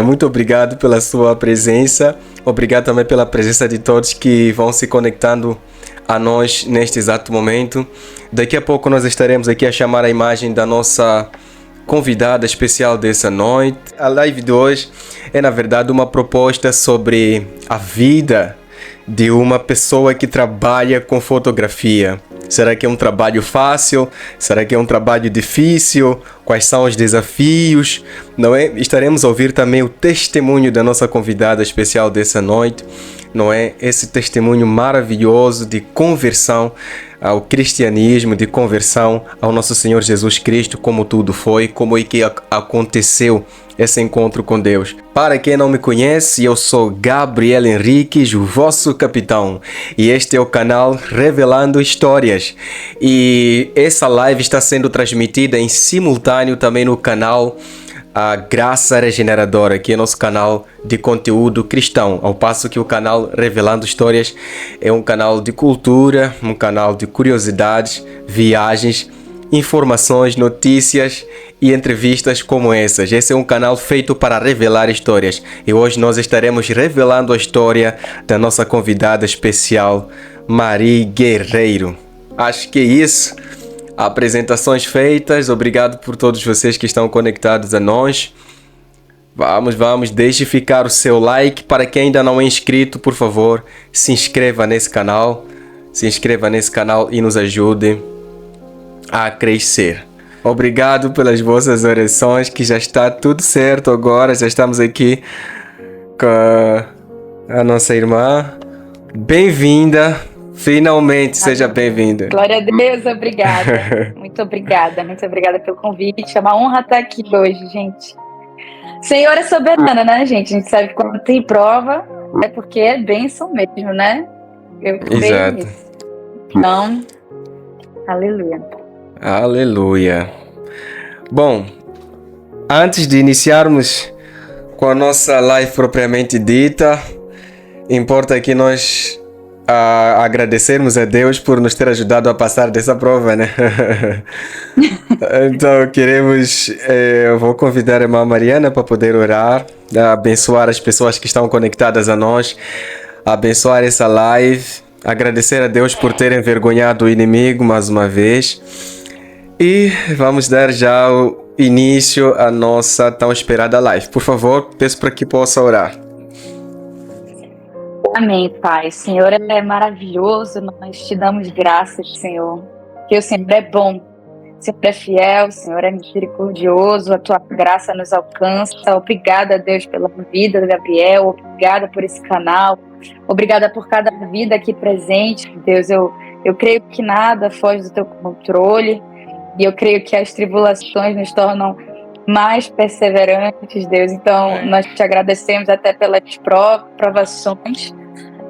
muito obrigado pela sua presença. Obrigado também pela presença de todos que vão se conectando a nós neste exato momento. Daqui a pouco nós estaremos aqui a chamar a imagem da nossa convidada especial dessa noite. A live de hoje é, na verdade, uma proposta sobre a vida de uma pessoa que trabalha com fotografia. Será que é um trabalho fácil? Será que é um trabalho difícil? Quais são os desafios? Não é? Estaremos a ouvir também o testemunho da nossa convidada especial dessa noite. Não é? Esse testemunho maravilhoso de conversão ao cristianismo, de conversão ao nosso Senhor Jesus Cristo, como tudo foi, como é que aconteceu esse encontro com Deus. Para quem não me conhece, eu sou Gabriel Henriques, o vosso capitão, e este é o canal Revelando Histórias. E essa live está sendo transmitida em simultâneo também no canal A Graça Regeneradora, que é nosso canal de conteúdo cristão, ao passo que o canal Revelando Histórias é um canal de cultura, um canal de curiosidades, viagens, informações, notícias e entrevistas como essas. Esse é um canal feito para revelar histórias, e hoje nós estaremos revelando a história da nossa convidada especial, Mari Guerreiro. Acho que é isso. Apresentações feitas. Obrigado por todos vocês que estão conectados a nós. Vamos, deixe ficar o seu like. Para quem ainda não é inscrito, por favor, se inscreva nesse canal. Se inscreva nesse canal e nos ajude a crescer. Obrigado pelas vossas orações, que já está tudo certo agora. Já estamos aqui com a nossa irmã. Bem-vinda. Finalmente, seja bem-vinda. Glória a Deus, obrigada. Muito obrigada pelo convite. É uma honra estar aqui hoje, gente. O Senhor é soberano, né, gente? A gente sabe que quando tem prova, é porque é bênção mesmo, né? Eu creio nisso. Então, aleluia. Aleluia. Bom, antes de iniciarmos com a nossa live propriamente dita, importa que nós agradecermos a Deus por nos ter ajudado a passar dessa prova, né? Então eu vou convidar a irmã Mariana para poder orar, abençoar as pessoas que estão conectadas a nós, abençoar essa live, agradecer a Deus por ter envergonhado o inimigo mais uma vez, e vamos dar já o início à nossa tão esperada live. Por favor, peço para que possa orar. Amém, Pai. O Senhor é maravilhoso, nós te damos graças, Senhor, que o Senhor é bom, o Senhor é fiel, o Senhor é misericordioso, a tua graça nos alcança. Obrigada, Deus, pela vida do Gabriel, obrigada por esse canal, obrigada por cada vida aqui presente, Deus. Eu creio que nada foge do teu controle, e eu creio que as tribulações nos tornam mais perseverantes, Deus. Então, nós te agradecemos até pelas provações.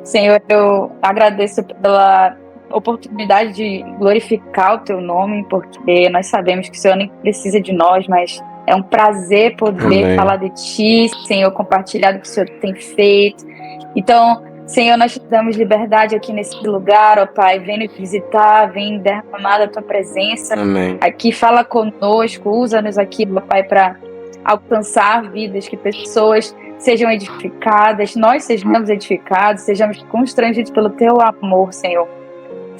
Senhor, eu agradeço pela oportunidade de glorificar o teu nome, porque nós sabemos que o Senhor nem precisa de nós, mas é um prazer poder falar de ti, Senhor, compartilhar do que o Senhor tem feito. Então, Senhor, nós te damos liberdade aqui nesse lugar, ó Pai. Vem nos visitar, vem derramar a tua presença. Amém. Aqui, fala conosco, usa-nos aqui, ó Pai, para alcançar vidas, que pessoas sejam edificadas, nós sejamos edificados, sejamos constrangidos pelo teu amor, Senhor.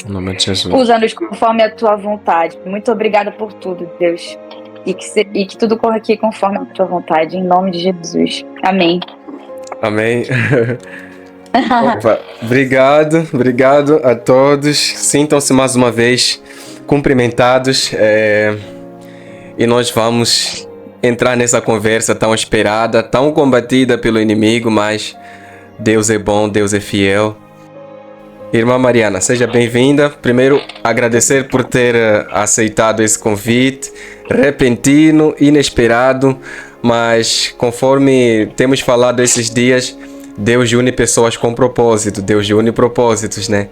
Em nome de Jesus. Usa-nos conforme a tua vontade. Muito obrigada por tudo, Deus. E que tudo corra aqui conforme a tua vontade, em nome de Jesus. Amém. Amém. Opa, obrigado a todos. Sintam-se mais uma vez cumprimentados, e nós vamos entrar nessa conversa tão esperada, tão combatida pelo inimigo, mas Deus é bom, Deus é fiel. Irmã Mariana, seja bem-vinda. Primeiro, agradecer por ter aceitado esse convite repentino, inesperado, mas conforme temos falado esses dias, Deus une pessoas com propósito, Deus une propósitos, né?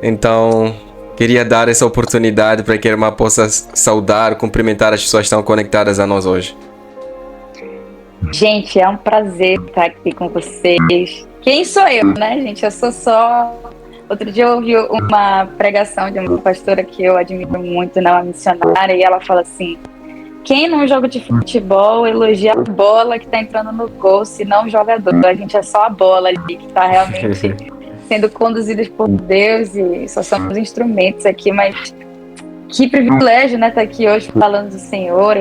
Então, queria dar essa oportunidade para que a irmã possa saudar, cumprimentar as pessoas que estão conectadas a nós hoje. Gente, é um prazer estar aqui com vocês. Quem sou eu, né, gente? Eu sou só... Outro dia eu ouvi uma pregação de uma pastora que eu admiro muito, uma missionária, e ela fala assim: quem não joga de futebol elogia a bola que tá entrando no gol, se não o jogador. A gente é só a bola ali que tá realmente sendo conduzidas por Deus e só somos instrumentos aqui, mas que privilégio, né, estar aqui hoje falando do Senhor.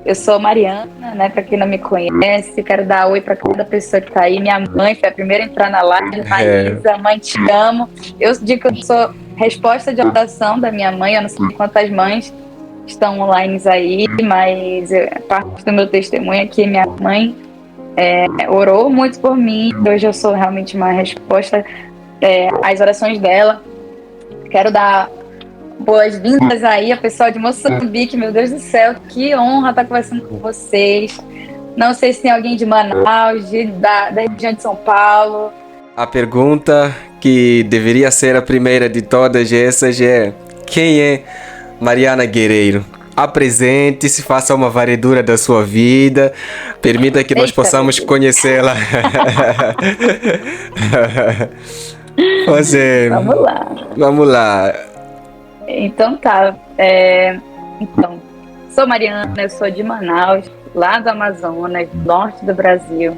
Eu sou Mariana, né, para quem não me conhece, quero dar oi para cada pessoa que tá aí. Minha mãe foi a primeira a entrar na live, Maísa, mãe, te amo. Eu digo que eu sou resposta de oração da minha mãe, eu não sei quantas mães estão online aí, mas parte do meu testemunho aqui, minha mãe orou muito por mim, hoje eu sou realmente uma resposta às orações dela. Quero dar boas-vindas aí a pessoal de Moçambique, meu Deus do céu, que honra estar conversando com vocês. Não sei se tem alguém de Manaus, da região de São Paulo. A pergunta que deveria ser a primeira de todas essas é: quem é Mariana Guerreiro? Apresente-se, faça uma varredura da sua vida, permita que nós possamos conhecê-la. Vamos lá. Então tá. Então, sou Mariana, eu sou de Manaus, lá do Amazonas, norte do Brasil.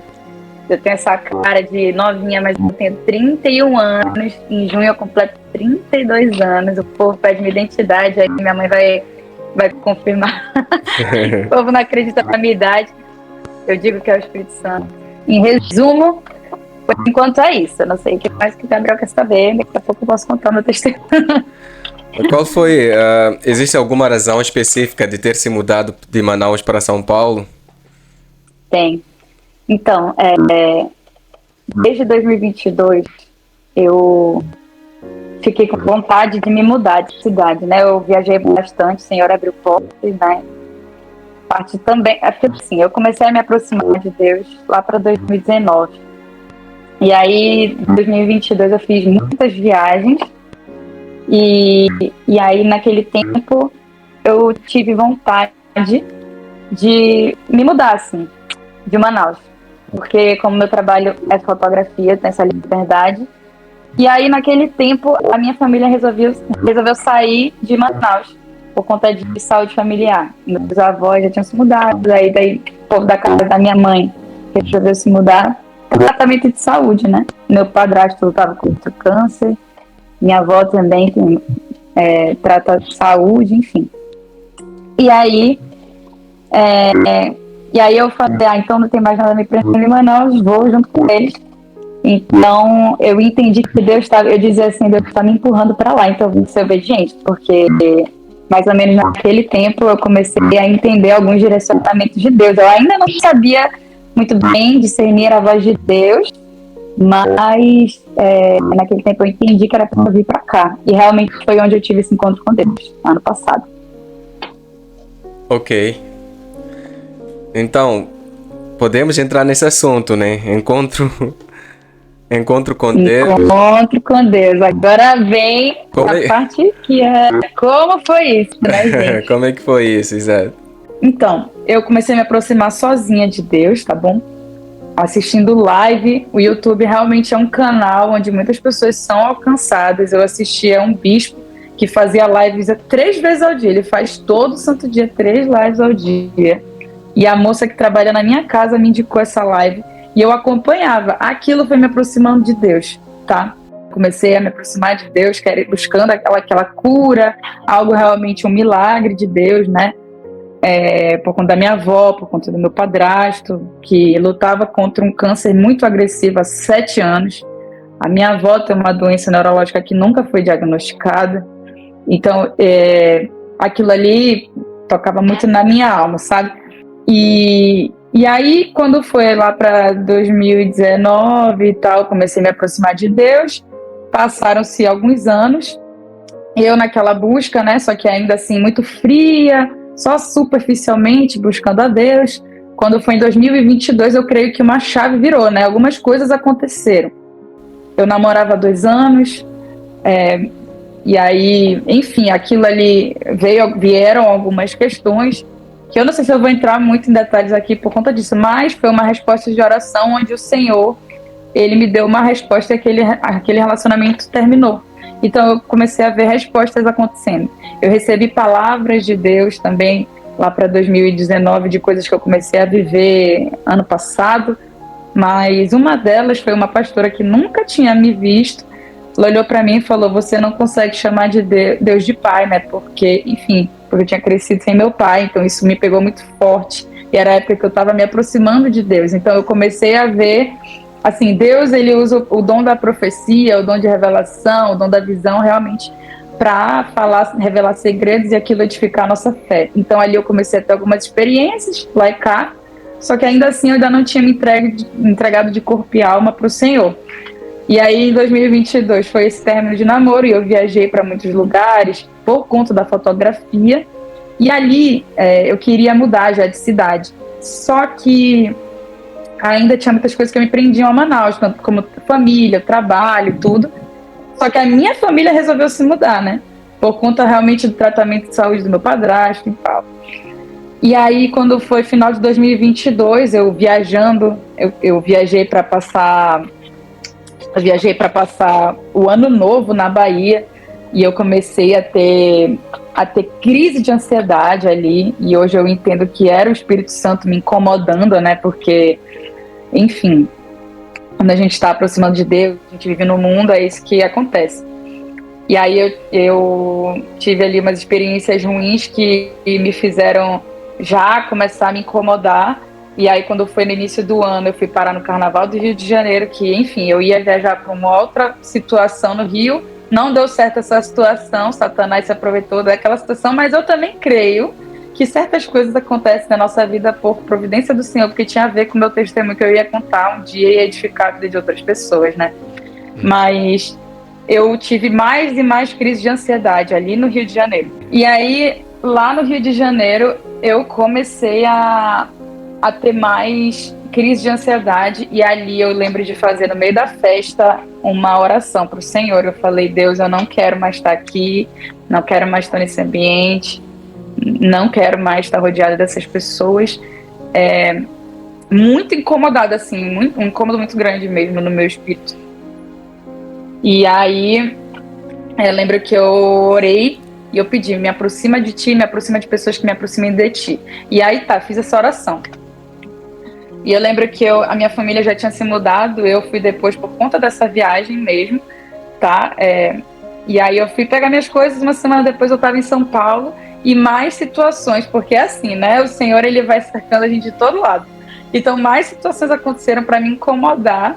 Eu tenho essa cara de novinha, mas eu tenho 31 anos. Em junho eu completo 32 anos. O povo pede minha identidade, aí minha mãe vai confirmar. O povo não acredita na minha idade. Eu digo que é o Espírito Santo. Em resumo, por enquanto é isso. Eu não sei o que mais que o Gabriel quer saber. Daqui a pouco eu posso contar meu testemunho. Qual foi? Existe alguma razão específica de ter se mudado de Manaus para São Paulo? Tem. Então, desde 2022, eu fiquei com vontade de me mudar de cidade, né? Eu viajei bastante, o Senhor abriu portas, né? Parte também, porque assim, eu comecei a me aproximar de Deus lá para 2019. E aí, em 2022, eu fiz muitas viagens. E aí, naquele tempo, eu tive vontade de me mudar, assim, de Manaus. Porque como meu trabalho é fotografia, tem essa liberdade. E aí, naquele tempo, a minha família resolveu sair de Manaus por conta de saúde familiar. Meus avós já tinham se mudado, daí o povo da casa da minha mãe resolveu se mudar por tratamento de saúde, né? Meu padrasto lutava contra câncer, minha avó também trata de saúde, enfim. E aí eu falei, então não tem mais nada me prendendo em Manaus, vou junto com eles. Então eu entendi que Deus estava, eu dizia assim, Deus está me empurrando para lá, então eu vim ser obediente, porque mais ou menos naquele tempo eu comecei a entender alguns direcionamentos de Deus. Eu ainda não sabia muito bem discernir a voz de Deus, mas naquele tempo eu entendi que era para eu vir para cá, e realmente foi onde eu tive esse encontro com Deus, ano passado. Ok. Então, podemos entrar nesse assunto, né? Encontro com Deus. Encontro com Deus. Agora vem a parte que como foi isso, né, gente? Como é que foi isso, exato? Então, eu comecei a me aproximar sozinha de Deus, tá bom? Assistindo live. O YouTube realmente é um canal onde muitas pessoas são alcançadas. Eu assistia a um bispo que fazia lives 3 vezes ao dia. Ele faz todo santo dia 3 lives ao dia. E a moça que trabalha na minha casa me indicou essa live e eu acompanhava. Aquilo foi me aproximando de Deus, tá? Comecei a me aproximar de Deus, buscando aquela cura, algo realmente um milagre de Deus, né? Por conta da minha avó, por conta do meu padrasto, que lutava contra um câncer muito agressivo há 7 anos. A minha avó tem uma doença neurológica que nunca foi diagnosticada. Então, aquilo ali tocava muito na minha alma, sabe? E aí, quando foi lá para 2019 e tal, comecei a me aproximar de Deus. Passaram-se alguns anos, eu naquela busca, né? Só que ainda assim muito fria, só superficialmente buscando a Deus. Quando foi em 2022, eu creio que uma chave virou, né? Algumas coisas aconteceram. Eu namorava há 2 anos, e aí, enfim, aquilo ali vieram algumas questões que eu não sei se eu vou entrar muito em detalhes aqui por conta disso, mas foi uma resposta de oração onde o Senhor, ele me deu uma resposta e aquele relacionamento terminou. Então eu comecei a ver respostas acontecendo. Eu recebi palavras de Deus também lá para 2019, de coisas que eu comecei a viver ano passado, mas uma delas foi uma pastora que nunca tinha me visto. Ela olhou para mim e falou: você não consegue chamar de Deus de pai, né? Porque, enfim, porque eu tinha crescido sem meu pai, então isso me pegou muito forte. E era a época que eu estava me aproximando de Deus. Então eu comecei a ver, assim, Deus, ele usa o dom da profecia, o dom de revelação, o dom da visão, realmente para falar, revelar segredos e aquilo edificar a nossa fé. Então ali eu comecei a ter algumas experiências lá e cá, só que ainda assim eu ainda não tinha me entregado de corpo e alma para o Senhor. E aí em 2022 foi esse término de namoro e eu viajei para muitos lugares por conta da fotografia. E ali eu queria mudar já de cidade. Só que ainda tinha muitas coisas que me prendiam a Manaus, tanto como família, trabalho, tudo. Só que a minha família resolveu se mudar, né? Por conta realmente do tratamento de saúde do meu padrasto e tal. E aí, quando foi final de 2022, eu viajando, eu viajei para passar o ano novo na Bahia e eu comecei a ter crise de ansiedade ali. E hoje eu entendo que era o Espírito Santo me incomodando, né? Porque, enfim, quando a gente está aproximando de Deus, a gente vive no mundo, é isso que acontece. E aí eu tive ali umas experiências ruins que me fizeram já começar a me incomodar. E aí quando foi no início do ano, eu fui parar no Carnaval do Rio de Janeiro, que, enfim, eu ia viajar para uma outra situação no Rio. Não deu certo essa situação, Satanás se aproveitou daquela situação, mas eu também creio que certas coisas acontecem na nossa vida por providência do Senhor, porque tinha a ver com o meu testemunho que eu ia contar um dia e edificar a vida de outras pessoas, né? Mas eu tive mais e mais crises de ansiedade ali no Rio de Janeiro. E aí, lá no Rio de Janeiro, eu comecei a ter mais crise de ansiedade, e ali eu lembro de fazer no meio da festa uma oração para o Senhor. Eu falei: Deus, eu não quero mais estar aqui, não quero mais estar nesse ambiente, não quero mais estar rodeada dessas pessoas. Muito incomodada, assim, um incômodo muito grande mesmo no meu espírito. E aí eu lembro que eu orei e eu pedi: me aproxima de ti, me aproxima de pessoas que me aproximem de ti. E aí fiz essa oração. E eu lembro que a minha família já tinha se mudado, eu fui depois por conta dessa viagem mesmo, tá? E aí eu fui pegar minhas coisas, uma semana depois eu estava em São Paulo, e mais situações, porque é assim, né? O Senhor, ele vai cercando a gente de todo lado. Então mais situações aconteceram para me incomodar,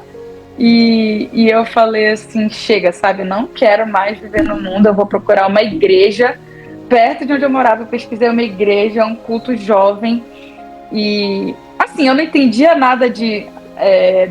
e eu falei assim: chega, sabe? Não quero mais viver no mundo, eu vou procurar uma igreja perto de onde eu morava. Eu pesquisei uma igreja, um culto jovem, e assim, eu não entendia nada de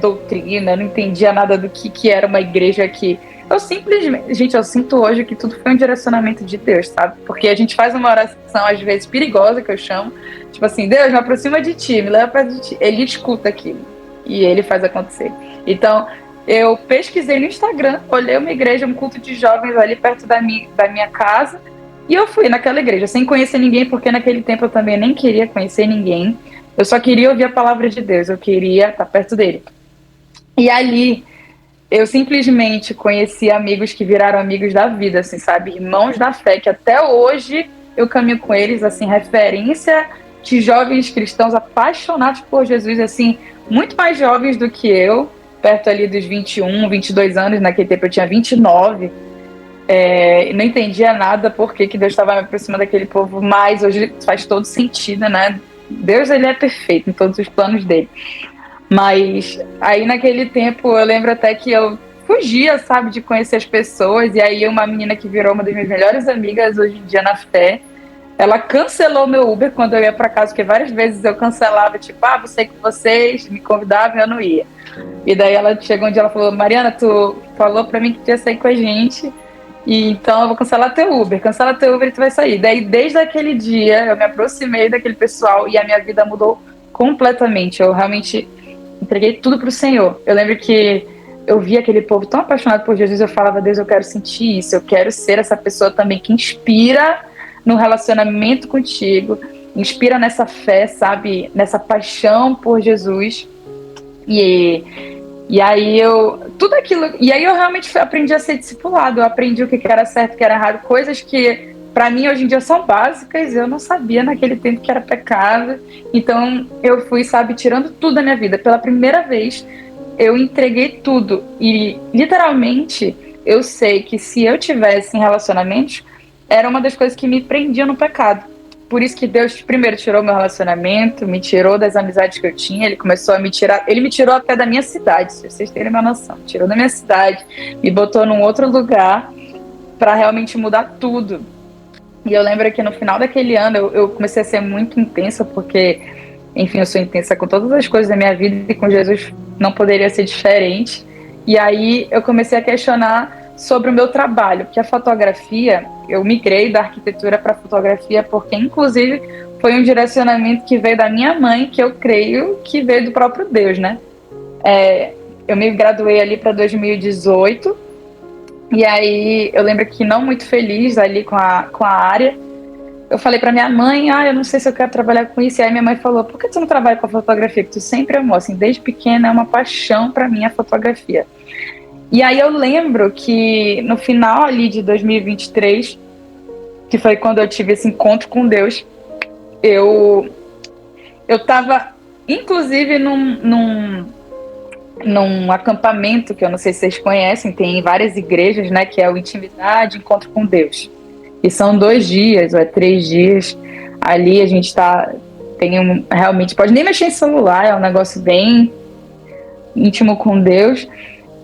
doutrina, eu não entendia nada do que era uma igreja aqui. Eu simplesmente, gente, eu sinto hoje que tudo foi um direcionamento de Deus, sabe? Porque a gente faz uma oração, às vezes, perigosa, que eu chamo, tipo assim: Deus, me aproxima de ti, me leva perto de ti. Ele escuta aquilo e ele faz acontecer. Então, eu pesquisei no Instagram, olhei uma igreja, um culto de jovens ali perto da minha casa, e eu fui naquela igreja, sem conhecer ninguém, porque naquele tempo eu também nem queria conhecer ninguém. Eu só queria ouvir a palavra de Deus, eu queria estar perto dele. E ali, eu simplesmente conheci amigos que viraram amigos da vida, assim, sabe? Irmãos da fé, que até hoje eu caminho com eles, assim, referência de jovens cristãos apaixonados por Jesus, assim, muito mais jovens do que eu, perto ali dos 21, 22 anos, naquele tempo eu tinha 29, não entendia nada por que Deus estava me aproximando daquele povo, mas hoje faz todo sentido, né? Deus, ele é perfeito em todos os planos dele. Mas aí naquele tempo eu lembro até que eu fugia, sabe, de conhecer as pessoas. E aí uma menina que virou uma das minhas melhores amigas hoje em dia na fé, ela cancelou meu Uber quando eu ia para casa, porque várias vezes eu cancelava, tipo: vou sair com vocês, me convidavam e eu não ia. E daí ela chegou um dia e falou: Mariana, tu falou para mim que tu ia sair com a gente, e então eu vou cancelar teu Uber, cancela teu Uber e tu vai sair. Daí desde aquele dia eu me aproximei daquele pessoal e a minha vida mudou completamente. Eu realmente entreguei tudo pro Senhor. Eu lembro que eu vi aquele povo tão apaixonado por Jesus, eu falava: Deus, eu quero sentir isso, eu quero ser essa pessoa também que inspira no relacionamento contigo, inspira nessa fé, sabe, nessa paixão por Jesus. E aí tudo aquilo, e aí eu realmente aprendi a ser discipulado, eu aprendi o que era certo, o que era errado, coisas que para mim hoje em dia são básicas, eu não sabia naquele tempo que era pecado. Então eu fui, sabe, tirando tudo da minha vida. Pela primeira vez eu entreguei tudo e literalmente eu sei que se eu tivesse em relacionamentos, era uma das coisas que me prendia no pecado. Por isso que Deus primeiro tirou meu relacionamento, me tirou das amizades que eu tinha, ele começou a me tirar, ele me tirou até da minha cidade, se vocês terem uma noção, tirou da minha cidade, me botou num outro lugar para realmente mudar tudo. E eu lembro que no final daquele ano eu comecei a ser muito intensa, porque, enfim, eu sou intensa com todas as coisas da minha vida e com Jesus não poderia ser diferente. E aí eu comecei a questionar sobre o meu trabalho, porque a fotografia, eu migrei da arquitetura para a fotografia, porque inclusive foi um direcionamento que veio da minha mãe, que eu creio que veio do próprio Deus, né? Eu me graduei ali para 2018, e aí eu lembro que não muito feliz ali com a área, eu falei para minha mãe, eu não sei se eu quero trabalhar com isso. E aí minha mãe falou, por que tu não trabalha com a fotografia? Que tu sempre amou, assim, desde pequena é uma paixão para mim a fotografia. E aí eu lembro que no final ali de 2023, que foi quando eu tive esse encontro com Deus, eu tava, inclusive, num acampamento, que eu não sei se vocês conhecem, tem em várias igrejas, né, que é o Intimidade, Encontro com Deus. E são 2 dias, ou 3 dias, ali a gente realmente, pode nem mexer em celular, é um negócio bem íntimo com Deus.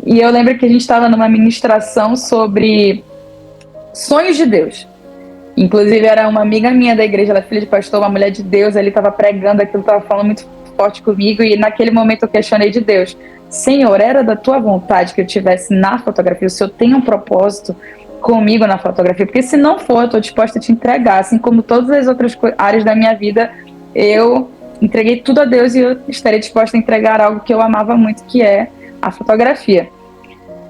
E eu lembro que a gente estava numa ministração sobre sonhos de Deus. Inclusive era uma amiga minha da igreja, ela é filha de pastor, uma mulher de Deus, ali estava pregando aquilo, estava falando muito forte comigo, e naquele momento eu questionei de Deus, Senhor, era da tua vontade que eu estivesse na fotografia? O Senhor tem um propósito comigo na fotografia? Porque se não for, eu estou disposta a te entregar, assim como todas as outras áreas da minha vida, eu entreguei tudo a Deus e eu estarei disposta a entregar algo que eu amava muito, que é a fotografia.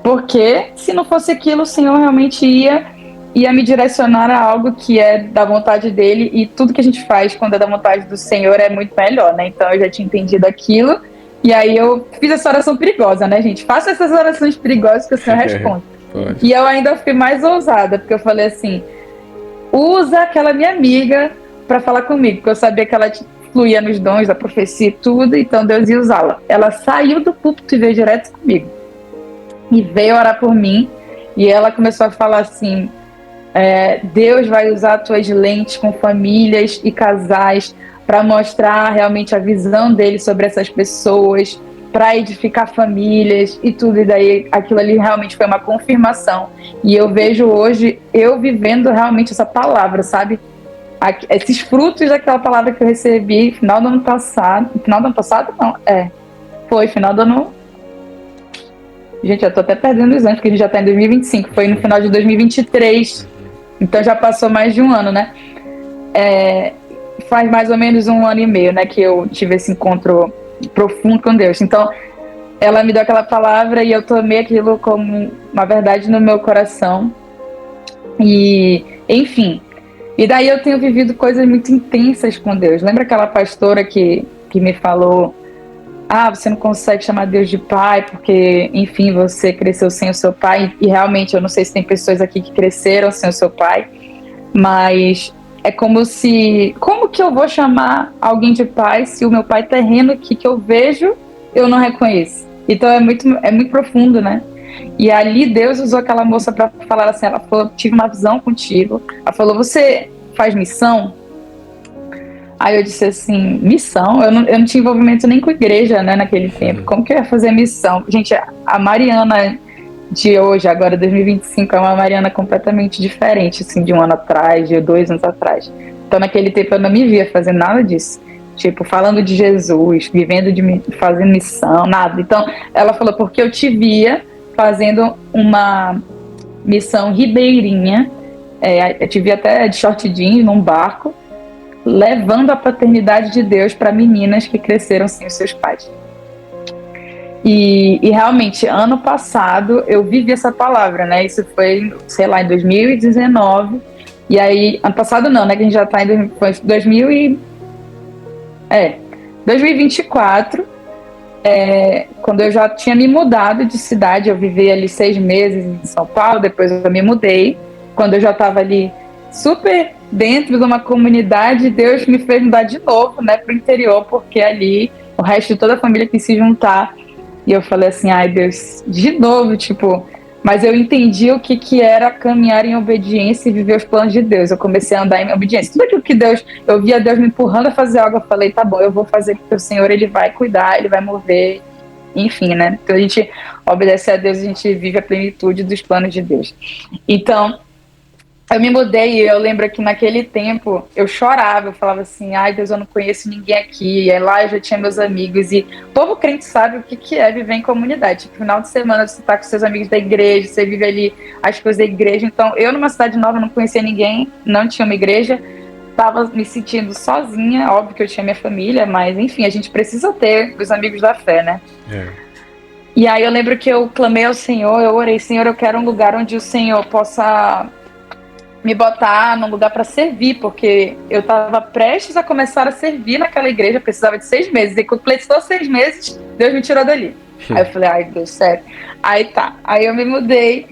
Porque se não fosse aquilo, o Senhor realmente ia me direcionar a algo que é da vontade dele, e tudo que a gente faz quando é da vontade do Senhor é muito melhor, né? Então eu já tinha entendido aquilo, e aí eu fiz essa oração perigosa, né, gente? Faça essas orações perigosas que o Senhor responde. E eu ainda fui mais ousada, porque eu falei assim, usa aquela minha amiga para falar comigo, porque eu sabia que ela fluía nos dons da profecia e tudo, então Deus ia usá-la. Ela saiu do púlpito e veio direto comigo. E veio orar por mim, e ela começou a falar assim, Deus vai usar tuas lentes com famílias e casais para mostrar realmente a visão dele sobre essas pessoas, para edificar famílias e tudo. E daí aquilo ali realmente foi uma confirmação. E eu vejo hoje eu vivendo realmente essa palavra, sabe? Esses frutos daquela palavra que eu recebi final do ano passado. Final do ano passado? Não, foi final do ano. Gente, eu tô até perdendo os anos, porque a gente já tá em 2025. Foi no final de 2023. Então já passou mais de um ano, né? Faz mais ou menos 1 ano e meio, né, que eu tive esse encontro profundo com Deus. Então, ela me deu aquela palavra e eu tomei aquilo como uma verdade no meu coração. E, enfim. E daí eu tenho vivido coisas muito intensas com Deus. Lembra aquela pastora que me falou, você não consegue chamar Deus de pai porque, enfim, você cresceu sem o seu pai. E realmente, eu não sei se tem pessoas aqui que cresceram sem o seu pai, mas é como que eu vou chamar alguém de pai se o meu pai terreno aqui que eu vejo, eu não reconheço? Então é muito profundo, né? E ali Deus usou aquela moça para falar assim, ela falou, tive uma visão contigo. Ela falou, você faz missão? Aí eu disse assim, missão? Eu não tinha envolvimento nem com igreja, né, naquele tempo. Como que eu ia fazer missão? Gente, a Mariana de hoje, agora 2025, é uma Mariana completamente diferente, assim, de 1 ano atrás, de 2 anos atrás. Então naquele tempo eu não me via fazendo nada disso. Tipo, falando de Jesus, fazendo missão, nada. Então ela falou, porque eu te via fazendo uma missão ribeirinha, eu te via até de short jeans num barco, levando a paternidade de Deus para meninas que cresceram sem os seus pais. E realmente, ano passado, eu vivi essa palavra, né? Isso foi, sei lá, em 2019. E aí, ano passado não, né? Que a gente já tá em 2024. Quando eu já tinha me mudado de cidade, eu vivi ali 6 meses em São Paulo, depois eu me mudei. Quando eu já estava ali super dentro de uma comunidade, Deus me fez mudar de novo, né, pro interior, porque ali o resto de toda a família quis se juntar. E eu falei assim, ai Deus, de novo, tipo, mas eu entendi o que era caminhar em obediência e viver os planos de Deus. Eu comecei a andar em obediência. Tudo aquilo que Deus, eu via Deus me empurrando a fazer algo, eu falei, tá bom, eu vou fazer, porque o Senhor, Ele vai cuidar, Ele vai mover, enfim, né? Então a gente obedece a Deus, a gente vive a plenitude dos planos de Deus. Então, eu me mudei e eu lembro que naquele tempo eu chorava, eu falava assim, ai Deus, eu não conheço ninguém aqui, e aí lá eu já tinha meus amigos, e o povo crente sabe o que é viver em comunidade, tipo, final de semana você tá com seus amigos da igreja, você vive ali as coisas da igreja, então eu numa cidade nova não conhecia ninguém, não tinha uma igreja, tava me sentindo sozinha, óbvio que eu tinha minha família, mas enfim, a gente precisa ter os amigos da fé, né? E aí eu lembro que eu clamei ao Senhor, eu orei, Senhor, eu quero um lugar onde o Senhor possa me botar num lugar para servir, porque eu estava prestes a começar a servir naquela igreja, precisava de 6 meses, e completou 6 meses, Deus me tirou dali. Aí eu falei, ai Deus, sério. Aí tá, aí eu me mudei,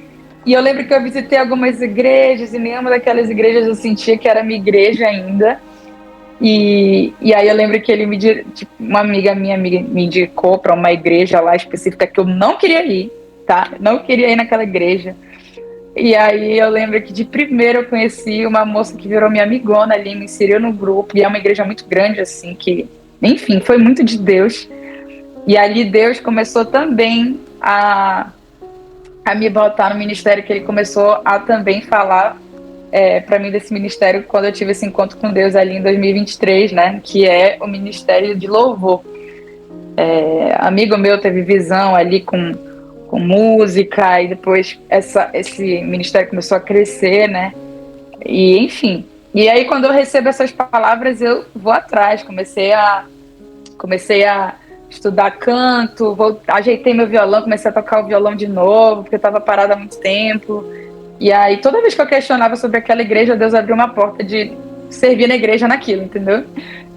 e eu lembro que eu visitei algumas igrejas, e nenhuma daquelas igrejas eu sentia que era minha igreja ainda, e aí eu lembro que tipo, uma amiga minha me indicou para uma igreja lá específica que eu não queria ir, tá? Não queria ir naquela igreja. E aí eu lembro que de primeiro eu conheci uma moça que virou minha amigona ali, me inseriu no grupo, e é uma igreja muito grande, assim, que, enfim, foi muito de Deus. E ali Deus começou também a me botar no ministério, que ele começou a também falar para mim desse ministério quando eu tive esse encontro com Deus ali em 2023, né, que é o ministério de louvor. Amigo meu teve visão ali com música, e depois esse ministério começou a crescer, né? E enfim. E aí quando eu recebo essas palavras, eu vou atrás, comecei a estudar canto, ajeitei meu violão, comecei a tocar o violão de novo, porque eu estava parada há muito tempo. E aí toda vez que eu questionava sobre aquela igreja, Deus abriu uma porta de servir na igreja naquilo, entendeu?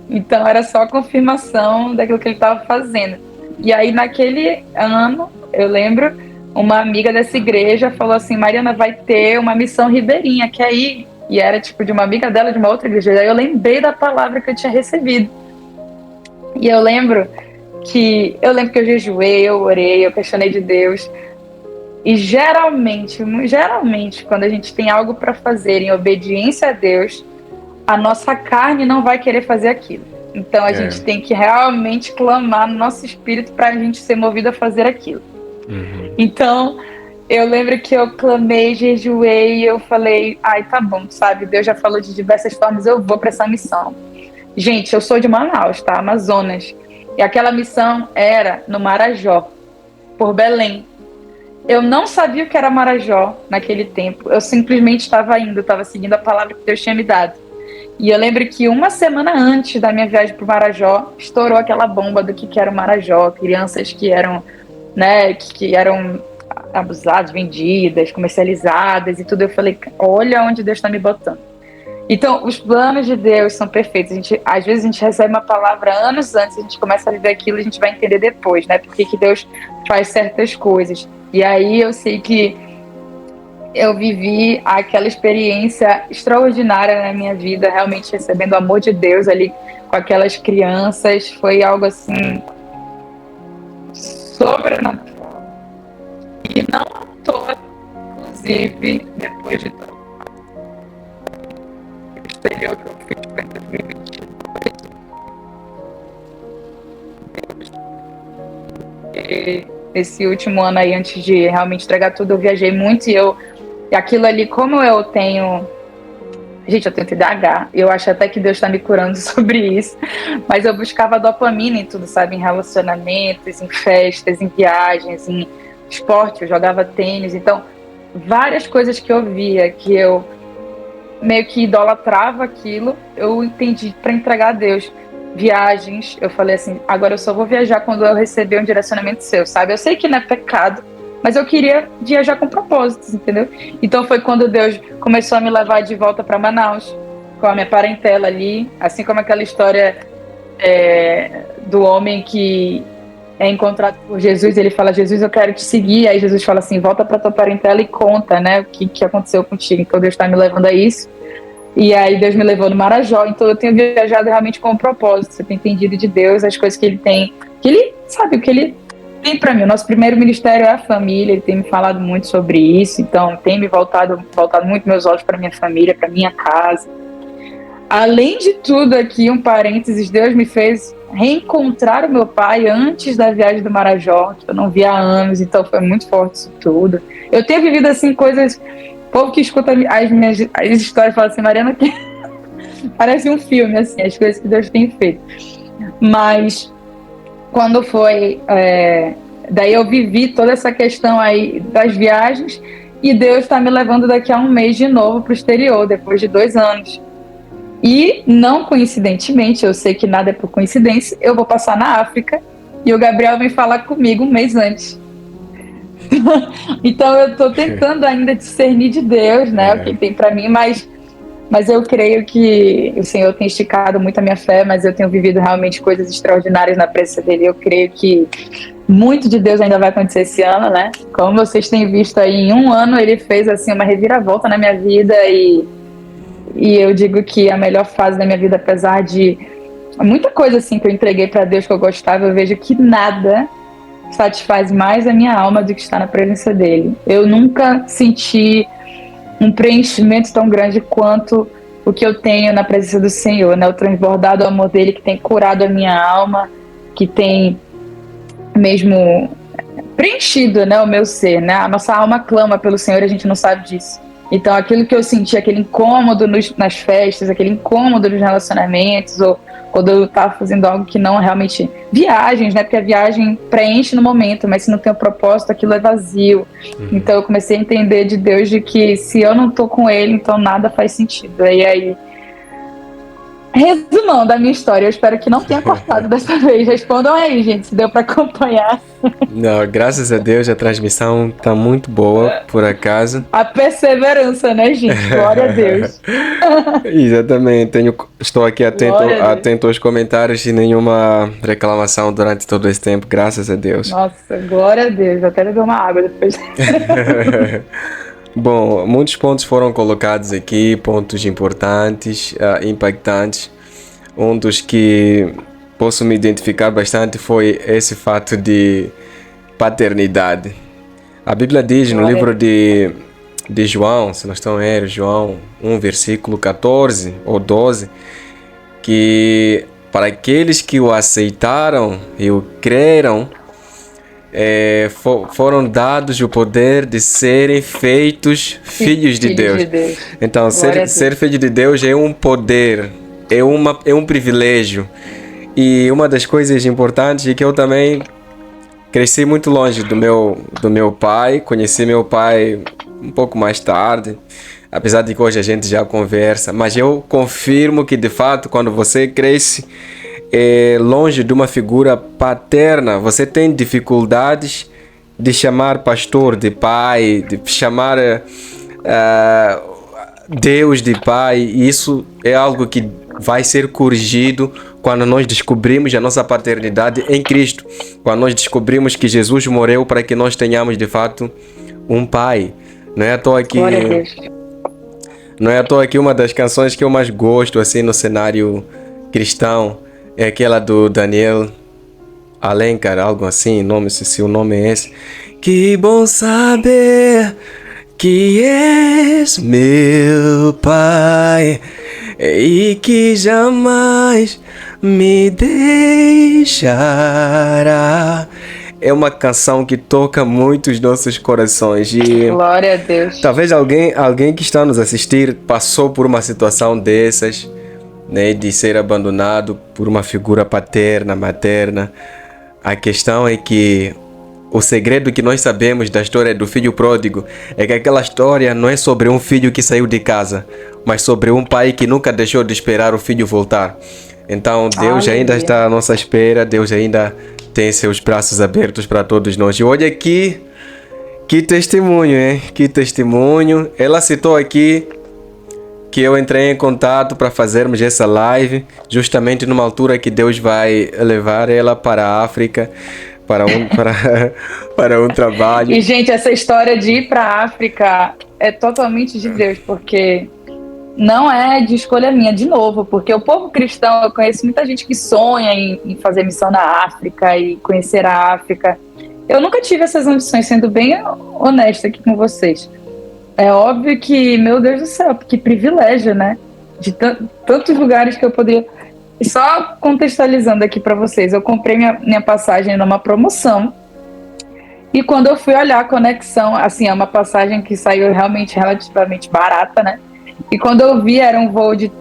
Então era só a confirmação daquilo que ele estava fazendo. E aí naquele ano, eu lembro, uma amiga dessa igreja falou assim, Mariana, vai ter uma missão ribeirinha, quer ir? E era tipo de uma amiga dela de uma outra igreja. E aí eu lembrei da palavra que eu tinha recebido. E eu lembro que eu jejuei, eu orei, eu questionei de Deus. E geralmente, quando a gente tem algo para fazer em obediência a Deus, a nossa carne não vai querer fazer aquilo. Então a gente tem que realmente clamar no nosso espírito para a gente ser movido a fazer aquilo. Então eu lembro que eu clamei, jejuei, e eu falei, ai, tá bom, sabe, Deus já falou de diversas formas, eu vou para essa missão. Gente, eu sou de Manaus, tá, Amazonas, e aquela missão era no Marajó, por Belém. Eu não sabia o que era Marajó naquele tempo, eu simplesmente estava indo, estava seguindo a palavra que Deus tinha me dado. E eu lembro que uma semana antes da minha viagem para o Marajó, estourou aquela bomba do que era o Marajó, crianças que eram, né, que eram abusadas, vendidas, comercializadas e tudo. Eu falei, olha onde Deus está me botando. Então, os planos de Deus são perfeitos. Às vezes a gente recebe uma palavra anos antes, a gente começa a viver aquilo e a gente vai entender depois, né, por que Deus faz certas coisas. E aí eu sei que eu vivi aquela experiência extraordinária na minha vida, realmente recebendo o amor de Deus ali com aquelas crianças. Foi algo assim sobrenatural. E não à toa, inclusive, depois de todo o exterior que eu fiz para 2022, esse último ano aí, antes de realmente entregar tudo, eu viajei muito e aquilo ali, como eu tenho... Gente, eu tenho TDAH. Eu acho até que Deus está me curando sobre isso. Mas eu buscava dopamina em tudo, sabe? Em relacionamentos, em festas, em viagens, em esporte. Eu jogava tênis. Então, várias coisas que eu via, que eu meio que idolatrava aquilo, eu entendi para entregar a Deus. Viagens, eu falei assim, agora eu só vou viajar quando eu receber um direcionamento seu, sabe? Eu sei que não é pecado, mas eu queria viajar com propósitos, entendeu? Então foi quando Deus começou a me levar de volta para Manaus, com a minha parentela ali, assim como aquela história do homem que é encontrado por Jesus, ele fala, Jesus, eu quero te seguir, aí Jesus fala assim, volta para tua parentela e conta, né, o que aconteceu contigo. Então Deus está me levando a isso. E aí Deus me levou no Marajó, então eu tenho viajado realmente com um propósito. Eu tenho entendido de Deus as coisas que Ele tem, que Ele sabe o que Ele tem para mim. O nosso primeiro ministério é a família, Ele tem me falado muito sobre isso, então tem me voltado muito meus olhos para minha família, para minha casa. Além de tudo aqui, um parênteses, Deus me fez reencontrar o meu pai antes da viagem do Marajó, que eu não via há anos, então foi muito forte isso tudo. Eu tenho vivido assim coisas, o povo que escuta as histórias fala assim, Mariana, que parece um filme, assim, as coisas que Deus tem feito. Mas quando foi, daí eu vivi toda essa questão aí das viagens, e Deus está me levando daqui a um mês de novo para o exterior, depois de 2 anos. E, não coincidentemente, eu sei que nada é por coincidência, eu vou passar na África e o Gabriel vem falar comigo um mês antes. Então eu estou tentando ainda discernir de Deus, né, o que Ele tem para mim, mas eu creio que o Senhor tem esticado muito a minha fé, mas eu tenho vivido realmente coisas extraordinárias na presença dEle. Eu creio que muito de Deus ainda vai acontecer esse ano, né? Como vocês têm visto aí, em 1 ano Ele fez assim uma reviravolta na minha vida e eu digo que a melhor fase da minha vida, apesar de muita coisa assim que eu entreguei para Deus que eu gostava, eu vejo que nada satisfaz mais a minha alma do que estar na presença dEle. Eu nunca senti um preenchimento tão grande quanto o que eu tenho na presença do Senhor, né? O transbordado amor dEle que tem curado a minha alma, que tem mesmo preenchido, né, o meu ser, né? A nossa alma clama pelo Senhor e a gente não sabe disso. Então, aquilo que eu senti, aquele incômodo nas festas, aquele incômodo nos relacionamentos, ou quando eu estava fazendo algo que não realmente... Viagens, né? Porque a viagem preenche no momento, mas se não tem um propósito, aquilo é vazio. Então, eu comecei a entender de Deus de que se eu não tô com Ele, então nada faz sentido. E aí... Resumão da minha história, eu espero que não tenha cortado dessa vez. Respondam aí, gente, se deu para acompanhar. Não, graças a Deus a transmissão tá muito boa, por acaso. A perseverança, né, gente? Glória a Deus. Exatamente, estou aqui atento aos comentários e nenhuma reclamação durante todo esse tempo, graças a Deus. Nossa, glória a Deus, até beber uma água depois. Bom, muitos pontos foram colocados aqui, pontos importantes, impactantes. Um dos que posso me identificar bastante foi esse fato de paternidade. A Bíblia diz no livro de João, se não estou errado, João 1, versículo 14 ou 12, que para aqueles que o aceitaram e o creram, foram dados o poder de serem feitos filhos de Deus. Então, ser filho de Deus é um poder, é um privilégio. E uma das coisas importantes é que eu também cresci muito longe do meu pai, conheci meu pai um pouco mais tarde, apesar de que hoje a gente já conversa, mas eu confirmo que de fato quando você cresce longe de uma figura paterna, você tem dificuldades de chamar pastor de pai, de chamar Deus de pai, e isso é algo que vai ser corrigido quando nós descobrimos a nossa paternidade em Cristo, quando nós descobrimos que Jesus morreu para que nós tenhamos de fato um pai. Não é à toa que uma das canções que eu mais gosto assim no cenário cristão é aquela do Daniel Alencar, algo assim, se o nome é esse. Que bom saber que és meu pai e que jamais me deixará. É uma canção que toca muito os nossos corações. E glória a Deus. Talvez alguém que está nos assistir passou por uma situação dessas, né, de ser abandonado por uma figura paterna, materna. A questão é que o segredo que nós sabemos da história do filho pródigo é que aquela história não é sobre um filho que saiu de casa, mas sobre um pai que nunca deixou de esperar o filho voltar. Então Deus ainda está à nossa espera, Deus ainda tem seus braços abertos para todos nós. E olha aqui, que testemunho, hein? Que testemunho. Ela citou aqui que eu entrei em contato para fazermos essa live, justamente numa altura que Deus vai levar ela para a África, para um trabalho. E, gente, essa história de ir para a África é totalmente de Deus, porque não é de escolha minha, de novo, porque o povo cristão, eu conheço muita gente que sonha em fazer missão na África e conhecer a África. Eu nunca tive essas ambições, sendo bem honesta aqui com vocês. É óbvio que, meu Deus do céu, que privilégio, né? De tantos lugares que eu poderia... E só contextualizando aqui para vocês, eu comprei minha passagem numa promoção, e quando eu fui olhar a conexão, assim, é uma passagem que saiu realmente relativamente barata, né? E quando eu vi, era um voo de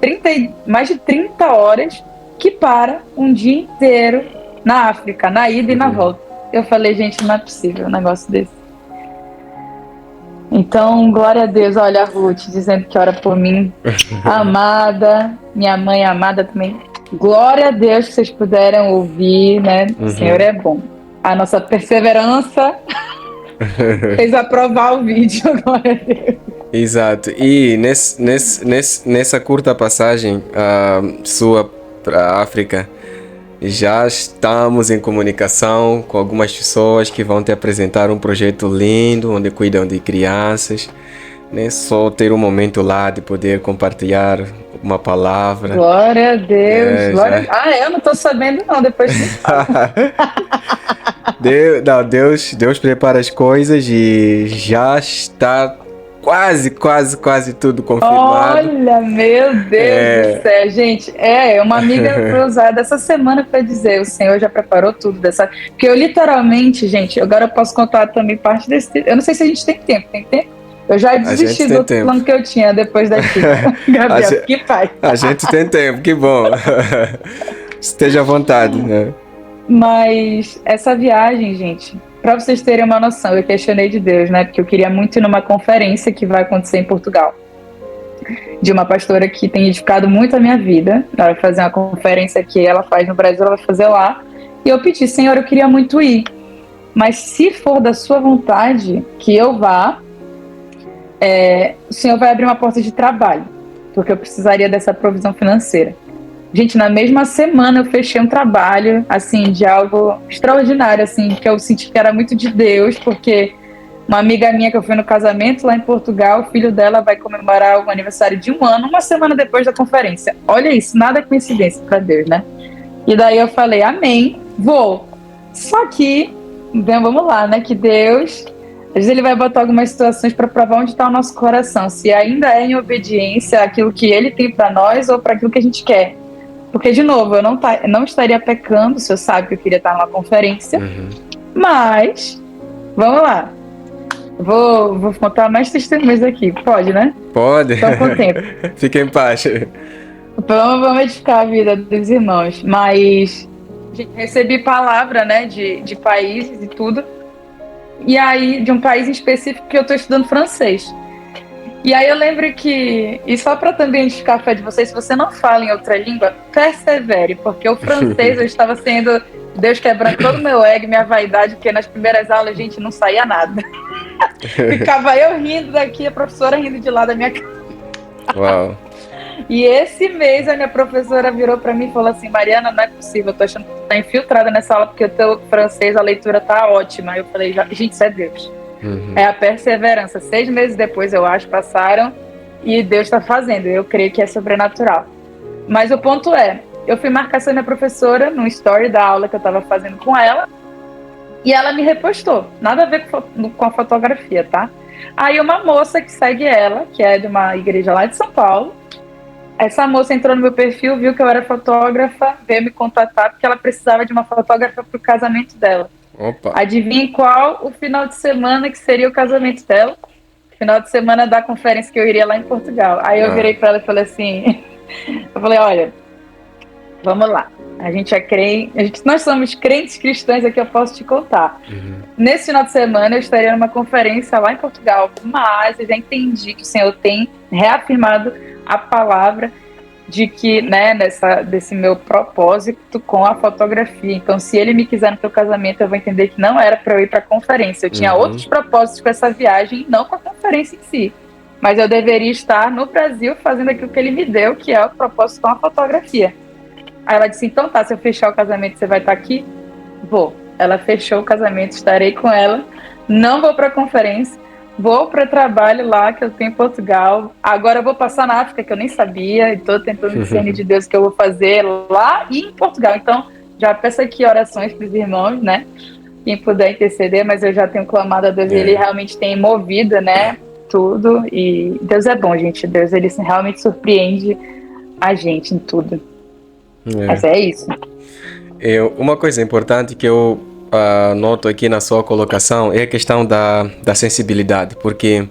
mais de 30 horas, que para um dia inteiro na África, na ida e na volta. Eu falei, gente, não é possível um negócio desse. Então, glória a Deus. Olha a Ruth dizendo que ora por mim. Amada, minha mãe amada também. Glória a Deus que vocês puderam ouvir, né? O Senhor é bom. A nossa perseverança fez aprovar o vídeo, glória a Deus. Exato. E nessa curta passagem sua para a África, já estamos em comunicação com algumas pessoas que vão te apresentar um projeto lindo, onde cuidam de crianças. Nem só ter um momento lá de poder compartilhar uma palavra. Glória a Deus. Eu não estou sabendo não, depois que fala. Deus prepara as coisas e já está quase tudo confirmado. Olha, meu Deus do céu, gente. Uma amiga foi usada essa semana para dizer, o Senhor já preparou tudo dessa... Porque eu literalmente, gente, agora eu posso contar também parte desse... Eu não sei se a gente tem tempo, Eu já desisti do plano que eu tinha depois daqui. Gabriel, que pai. A gente tem tempo, que bom. Esteja à vontade, né? Mas essa viagem, gente, para vocês terem uma noção, eu questionei de Deus, né? Porque eu queria muito ir numa conferência que vai acontecer em Portugal, de uma pastora que tem edificado muito a minha vida. Ela vai fazer uma conferência que ela faz no Brasil, ela vai fazer lá. E eu pedi, Senhor, eu queria muito ir. Mas se for da sua vontade que eu vá, o Senhor vai abrir uma porta de trabalho, porque eu precisaria dessa provisão financeira. Gente, na mesma semana eu fechei um trabalho, assim, de algo extraordinário, assim, que eu senti que era muito de Deus, porque uma amiga minha que eu fui no casamento lá em Portugal, o filho dela vai comemorar o aniversário de 1 ano, uma semana depois da conferência. Olha isso, nada é coincidência para Deus, né? E daí eu falei, amém, vou. Só que, então vamos lá, né, que Deus... Às vezes ele vai botar algumas situações para provar onde está o nosso coração, se ainda é em obediência àquilo que ele tem para nós ou para aquilo que a gente quer. Porque, de novo, eu não estaria pecando, o senhor sabe que eu queria estar numa conferência, mas, vamos lá, vou contar mais testemunhos aqui, pode, né? Pode. Estou com tempo. Fique em paz. Vamos edificar a vida dos irmãos, mas recebi palavra, né, de países e tudo, e aí, de um país em específico que eu estou estudando francês. E aí eu lembro que, e só para também edificar a fé de vocês, se você não fala em outra língua, persevere, porque o francês eu estava sendo, Deus quebrando todo o meu ego, minha vaidade, porque nas primeiras aulas, gente, não saía nada. Ficava eu rindo daqui, a professora rindo de lá da minha cara. Uau. E esse mês a minha professora virou para mim e falou assim, Mariana, não é possível, eu tô achando que você tá infiltrada nessa aula, porque o teu francês, a leitura tá ótima. Aí eu falei, gente, isso é Deus. É a perseverança. 6 meses depois, eu acho, passaram e Deus está fazendo. Eu creio que é sobrenatural. Mas o ponto é, eu fui marcar essa minha professora no story da aula que eu estava fazendo com ela e ela me repostou. Nada a ver com a fotografia, tá? Aí uma moça que segue ela, que é de uma igreja lá de São Paulo, essa moça entrou no meu perfil, viu que eu era fotógrafa, veio me contatar porque ela precisava de uma fotógrafa para o casamento dela. Opa. Adivinhe qual o final de semana que seria o casamento dela? Final de semana da conferência que eu iria lá em Portugal. Aí eu virei para ela e falei assim, eu falei, olha, vamos lá, a gente é crente, nós somos crentes cristãos, aqui eu posso te contar. Nesse final de semana eu estaria numa conferência lá em Portugal, mas eu já entendi que o Senhor tem reafirmado a palavra de que, né, desse meu propósito com a fotografia. Então, se ele me quiser no seu casamento, eu vou entender que não era para eu ir para a conferência. Eu tinha outros propósitos com essa viagem, não com a conferência em si. Mas eu deveria estar no Brasil fazendo aquilo que ele me deu, que é o propósito com a fotografia. Aí ela disse, então tá, se eu fechar o casamento, você vai estar aqui? Vou. Ela fechou o casamento, estarei com ela. Não vou para a conferência, vou para trabalho lá, que eu tenho em Portugal. Agora eu vou passar na África, que eu nem sabia. Estou tentando discernir de Deus o que eu vou fazer lá e em Portugal. Então, já peço aqui orações para os irmãos, né? Quem puder interceder, mas eu já tenho clamado a Deus. Ele realmente tem movido, né? Tudo. E Deus é bom, gente. Deus, ele realmente surpreende a gente em tudo. Mas é isso. Uma coisa importante que eu noto aqui na sua colocação é a questão da sensibilidade, porque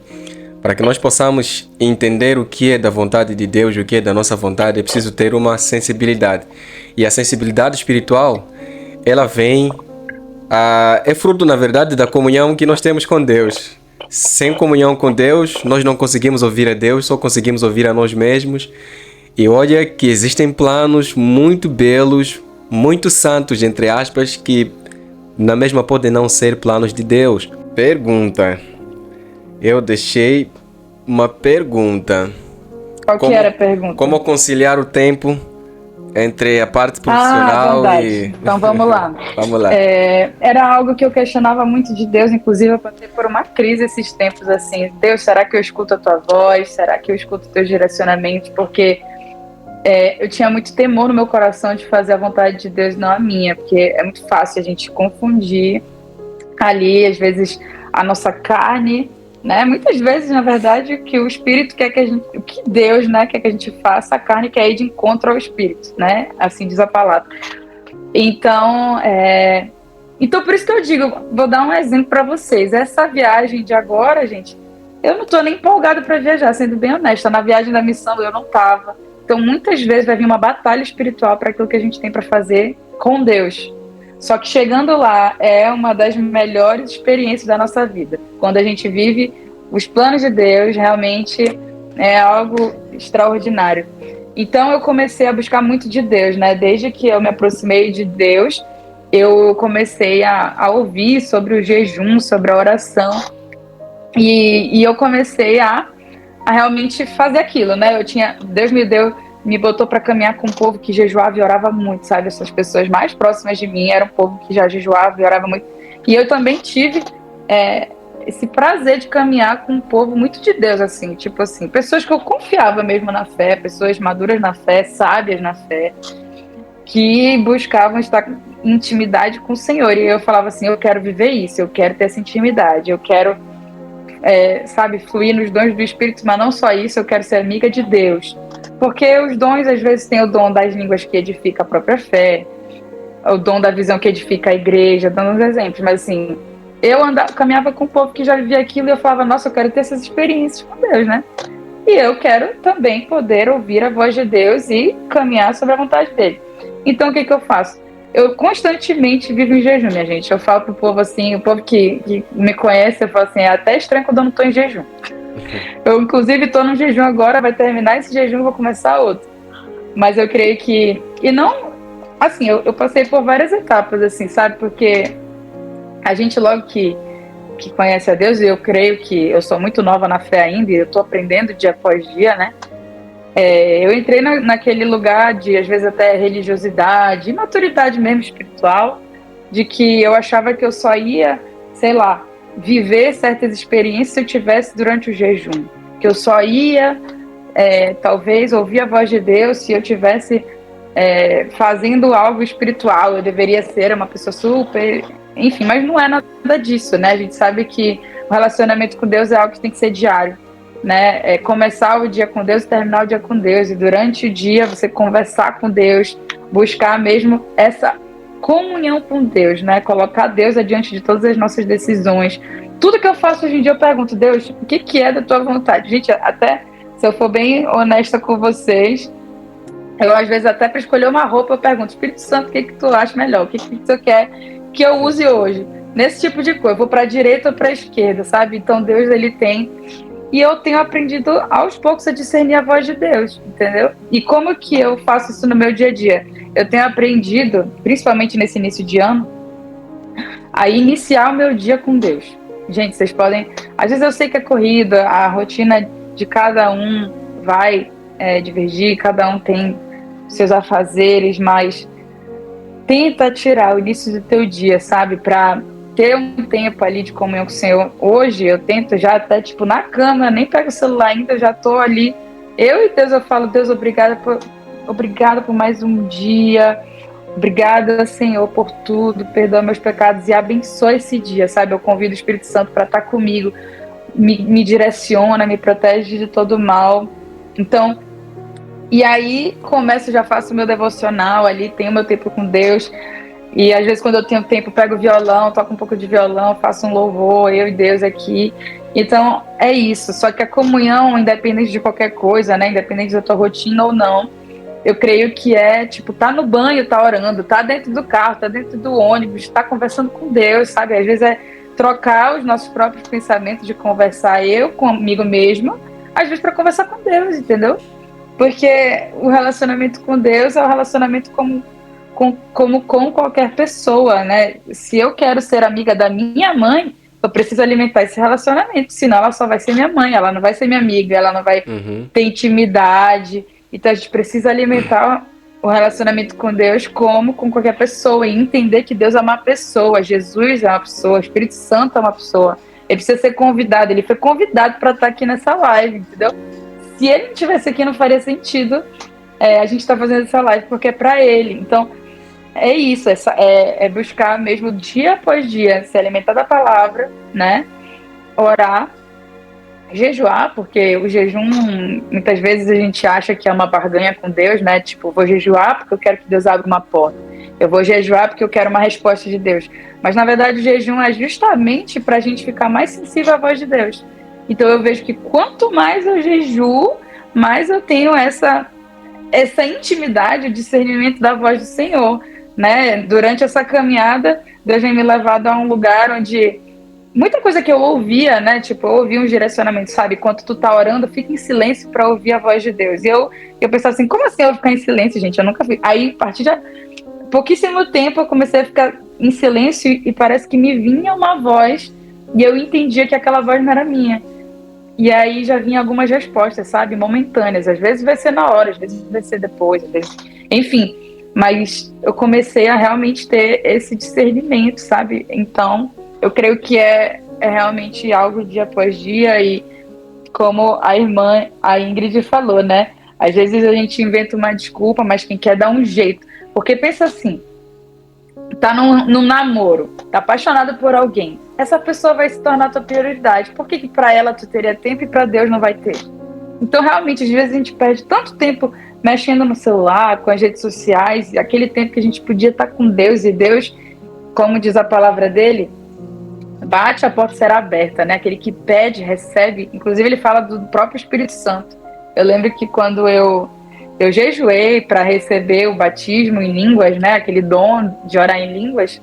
para que nós possamos entender o que é da vontade de Deus e o que é da nossa vontade, é preciso ter uma sensibilidade. E a sensibilidade espiritual, ela vem, é fruto, na verdade, da comunhão que nós temos com Deus. Sem comunhão com Deus, nós não conseguimos ouvir a Deus, só conseguimos ouvir a nós mesmos. E olha que existem planos muito belos, muito santos, entre aspas, que na mesma podem não ser planos de Deus. Pergunta. Eu deixei uma pergunta. Qual que era a pergunta? Como conciliar o tempo entre a parte profissional e... Então vamos lá. Vamos lá. Era algo que eu questionava muito de Deus, inclusive eu passei por uma crise esses tempos assim. Deus, será que eu escuto a tua voz? Será que eu escuto o teu direcionamento? Porque eu tinha muito temor no meu coração de fazer a vontade de Deus, não a minha, porque é muito fácil a gente confundir ali, às vezes, a nossa carne, né? Muitas vezes, na verdade, o que o Espírito quer que a gente, o que Deus, né, quer que a gente faça, a carne quer ir de encontro ao Espírito, né? Assim diz a palavra. Então, por isso que eu digo, vou dar um exemplo para vocês. Essa viagem de agora, gente, eu não estou nem empolgada para viajar, sendo bem honesta. Na viagem da missão eu não estava. Então, muitas vezes vai vir uma batalha espiritual para aquilo que a gente tem para fazer com Deus. Só que chegando lá é uma das melhores experiências da nossa vida. Quando a gente vive os planos de Deus, realmente é algo extraordinário. Então, eu comecei a buscar muito de Deus, né? Desde que eu me aproximei de Deus, eu comecei a ouvir sobre o jejum, sobre a oração. E eu comecei a realmente fazer aquilo, né? Deus me botou para caminhar com um povo que jejuava e orava muito, sabe? Essas pessoas mais próximas de mim eram um povo que já jejuava e orava muito. E eu também tive esse prazer de caminhar com um povo muito de Deus, assim, tipo assim, pessoas que eu confiava mesmo na fé, pessoas maduras na fé, sábias na fé, que buscavam estar em intimidade com o Senhor. E eu falava assim, eu quero viver isso, eu quero ter essa intimidade, eu quero fluir nos dons do Espírito, mas não só isso, eu quero ser amiga de Deus. Porque os dons, às vezes, tem o dom das línguas que edifica a própria fé, o dom da visão que edifica a igreja, dando uns exemplos. Mas, assim, eu caminhava com um povo que já vivia aquilo e eu falava, nossa, eu quero ter essas experiências com Deus, né? E eu quero também poder ouvir a voz de Deus e caminhar sobre a vontade dele. Então, o que eu faço? Eu constantemente vivo em jejum, minha gente. Eu falo pro povo assim, o povo que me conhece, eu falo assim, é até estranho quando eu não tô em jejum. Eu, inclusive, tô num jejum agora, vai terminar esse jejum, vou começar outro. Mas eu creio que... E não... Assim, eu passei por várias etapas, assim, sabe? Porque a gente logo que conhece a Deus, e eu creio que eu sou muito nova na fé ainda, e eu tô aprendendo dia após dia, né? Eu entrei naquele lugar de, às vezes, até religiosidade, maturidade mesmo espiritual, de que eu achava que eu só ia, sei lá, viver certas experiências se eu tivesse durante o jejum. Que eu só ia, talvez, ouvir a voz de Deus se eu tivesse fazendo algo espiritual. Eu deveria ser uma pessoa super... Enfim, mas não é nada disso, né? A gente sabe que o relacionamento com Deus é algo que tem que ser diário. Né? Começar o dia com Deus e terminar o dia com Deus, e durante o dia você conversar com Deus, buscar mesmo essa comunhão com Deus, né? Colocar Deus adiante de todas as nossas decisões. Tudo que eu faço hoje em dia eu pergunto, Deus, o que é da tua vontade? Gente, até se eu for bem honesta com vocês, eu às vezes até para escolher uma roupa eu pergunto, Espírito Santo, o que tu acha melhor? O que tu quer que eu use hoje? Nesse tipo de coisa, eu vou para a direita ou para a esquerda, sabe? Então Deus, ele tem... E eu tenho aprendido aos poucos a discernir a voz de Deus, entendeu? E como que eu faço isso no meu dia a dia? Eu tenho aprendido, principalmente nesse início de ano, a iniciar o meu dia com Deus. Gente, vocês podem... Às vezes eu sei que é corrida, a rotina de cada um vai divergir, cada um tem seus afazeres, mas tenta tirar o início do teu dia, sabe? Para ter um tempo ali de comunhão com o Senhor. Hoje eu tento já até, tipo, na cama, nem pego o celular ainda, já tô ali. Eu e Deus, eu falo, Deus, obrigada por mais um dia. Obrigada, Senhor, por tudo. Perdoa meus pecados e abençoa esse dia, sabe? Eu convido o Espírito Santo para estar comigo. Me direciona, me protege de todo mal. Então, e aí começo, já faço o meu devocional ali, tenho meu tempo com Deus. E às vezes quando eu tenho tempo, pego o violão, toco um pouco de violão, faço um louvor, eu e Deus aqui. Então é isso, só que a comunhão, independente de qualquer coisa, né, independente da tua rotina ou não, eu creio que é, tipo, tá no banho, tá orando, tá dentro do carro, tá dentro do ônibus, tá conversando com Deus, sabe? Às vezes é trocar os nossos próprios pensamentos, de conversar eu comigo mesma, às vezes para conversar com Deus, entendeu? Porque o relacionamento com Deus é o relacionamento como com qualquer pessoa, né? Se eu quero ser amiga da minha mãe, eu preciso alimentar esse relacionamento, senão ela só vai ser minha mãe, ela não vai ser minha amiga, ela não vai ter intimidade. Então a gente precisa alimentar o relacionamento com Deus como com qualquer pessoa e entender que Deus é uma pessoa, Jesus é uma pessoa, o Espírito Santo é uma pessoa. Ele precisa ser convidado, ele foi convidado para estar aqui nessa live, entendeu? Se ele não estivesse aqui, não faria sentido a gente estar fazendo essa live, porque é para ele. Então, é isso, é buscar mesmo dia após dia, se alimentar da palavra, né? Orar, jejuar, porque o jejum, muitas vezes a gente acha que é uma barganha com Deus, né? Tipo, vou jejuar porque eu quero que Deus abra uma porta. Eu vou jejuar porque eu quero uma resposta de Deus. Mas, na verdade, o jejum é justamente para a gente ficar mais sensível à voz de Deus. Então, eu vejo que quanto mais eu jejuo, mais eu tenho essa intimidade, o discernimento da voz do Senhor, né? Durante essa caminhada, Deus vem me levado a um lugar onde muita coisa que eu ouvia, né? Tipo, eu ouvia uns direcionamentos, sabe? Enquanto tu tá orando, fica em silêncio para ouvir a voz de Deus. E eu pensava assim, como assim eu ficar em silêncio, gente? Eu nunca vi. Aí, a partir de pouquíssimo tempo, eu comecei a ficar em silêncio e parece que me vinha uma voz e eu entendia que aquela voz não era minha. E aí já vinha algumas respostas, sabe? Momentâneas. Às vezes vai ser na hora, às vezes vai ser depois, às vezes... Enfim, mas eu comecei a realmente ter esse discernimento, sabe? Então, eu creio que é realmente algo dia após dia e como a irmã, a Ingrid falou, né? Às vezes a gente inventa uma desculpa, mas quem quer dar um jeito. Porque pensa assim, tá num namoro, tá apaixonado por alguém, essa pessoa vai se tornar tua prioridade. Por que para ela tu teria tempo e para Deus não vai ter? Então, realmente, às vezes a gente perde tanto tempo mexendo no celular, com as redes sociais, e aquele tempo que a gente podia estar com Deus, e Deus, como diz a palavra dele, bate, a porta será aberta, né? Aquele que pede, recebe. Inclusive, ele fala do próprio Espírito Santo. Eu lembro que quando eu jejuei para receber o batismo em línguas, né? Aquele dom de orar em línguas.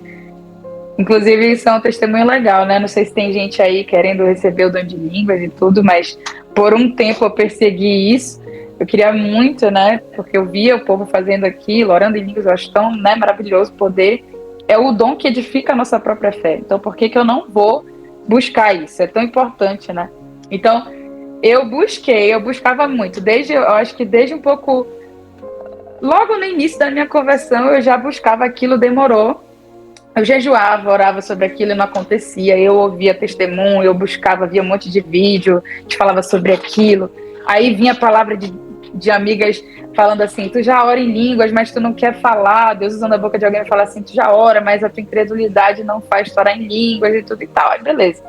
Inclusive, isso é um testemunho legal, né? Não sei se tem gente aí querendo receber o dom de línguas e tudo, mas por um tempo eu persegui isso. Eu queria muito, né? Porque eu via o povo fazendo aquilo, orando em línguas, eu acho tão, né, maravilhoso poder. É o dom que edifica a nossa própria fé. Então, por que eu não vou buscar isso? É tão importante, né? Então, eu buscava muito. Eu acho que desde um pouco... Logo no início da minha conversão, eu já buscava aquilo, demorou. Eu jejuava, orava sobre aquilo e não acontecia. Eu ouvia testemunho, eu buscava, via um monte de vídeo que falava sobre aquilo. Aí vinha a palavra de amigas falando assim, tu já ora em línguas, mas tu não quer falar. Deus usando a boca de alguém e falar assim, tu já ora, mas a tua incredulidade não faz tu orar em línguas e tudo e tal. Aí beleza.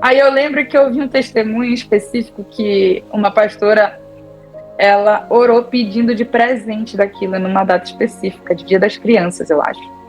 Aí eu lembro que eu ouvi um testemunho específico que uma pastora, ela orou pedindo de presente daquilo numa data específica, de Dia das Crianças, eu acho.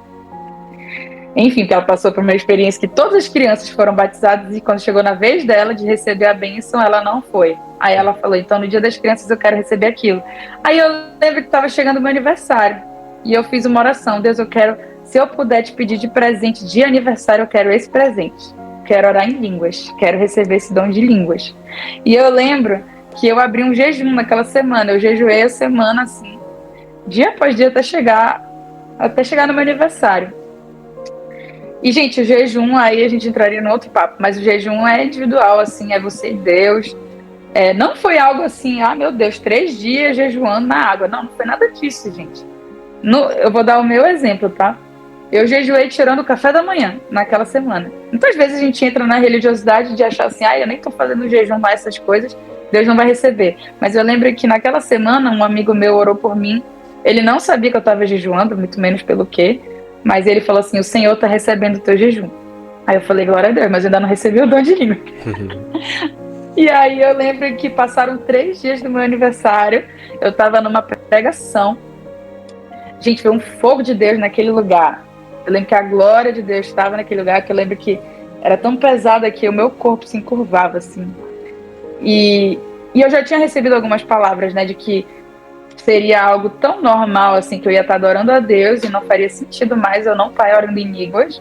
Enfim, que ela passou por uma experiência que todas as crianças foram batizadas e quando chegou na vez dela de receber a bênção, ela não foi. Aí ela falou, então no Dia das Crianças eu quero receber aquilo. Aí eu lembro que estava chegando o meu aniversário e eu fiz uma oração, Deus, eu quero, se eu puder te pedir de presente de aniversário, eu quero esse presente. Quero orar em línguas, quero receber esse dom de línguas. E eu lembro que eu abri um jejum naquela semana, eu jejuei a semana assim, dia após dia até chegar no meu aniversário. E, gente, o jejum, aí a gente entraria no outro papo, mas o jejum é individual, assim, é você e Deus. Não foi algo assim, meu Deus, 3 dias jejuando na água. Não foi nada disso, gente. Eu vou dar o meu exemplo, tá? Eu jejuei tirando o café da manhã naquela semana. Muitas vezes a gente entra na religiosidade de achar assim, eu nem tô fazendo jejum mais essas coisas, Deus não vai receber. Mas eu lembro que naquela semana um amigo meu orou por mim. Ele não sabia que eu estava jejuando, muito menos pelo quê, mas ele falou assim, o Senhor está recebendo o teu jejum. Aí eu falei, glória a Deus, mas eu ainda não recebi o dom de língua. E aí eu lembro que passaram 3 dias do meu aniversário, eu estava numa pregação. Gente, foi um fogo de Deus naquele lugar. Eu lembro que a glória de Deus estava naquele lugar, que eu lembro que era tão pesada que o meu corpo se encurvava, assim. E eu já tinha recebido algumas palavras, né, de que seria algo tão normal, assim, que eu ia estar adorando a Deus e não faria sentido mais eu não estar orando em línguas.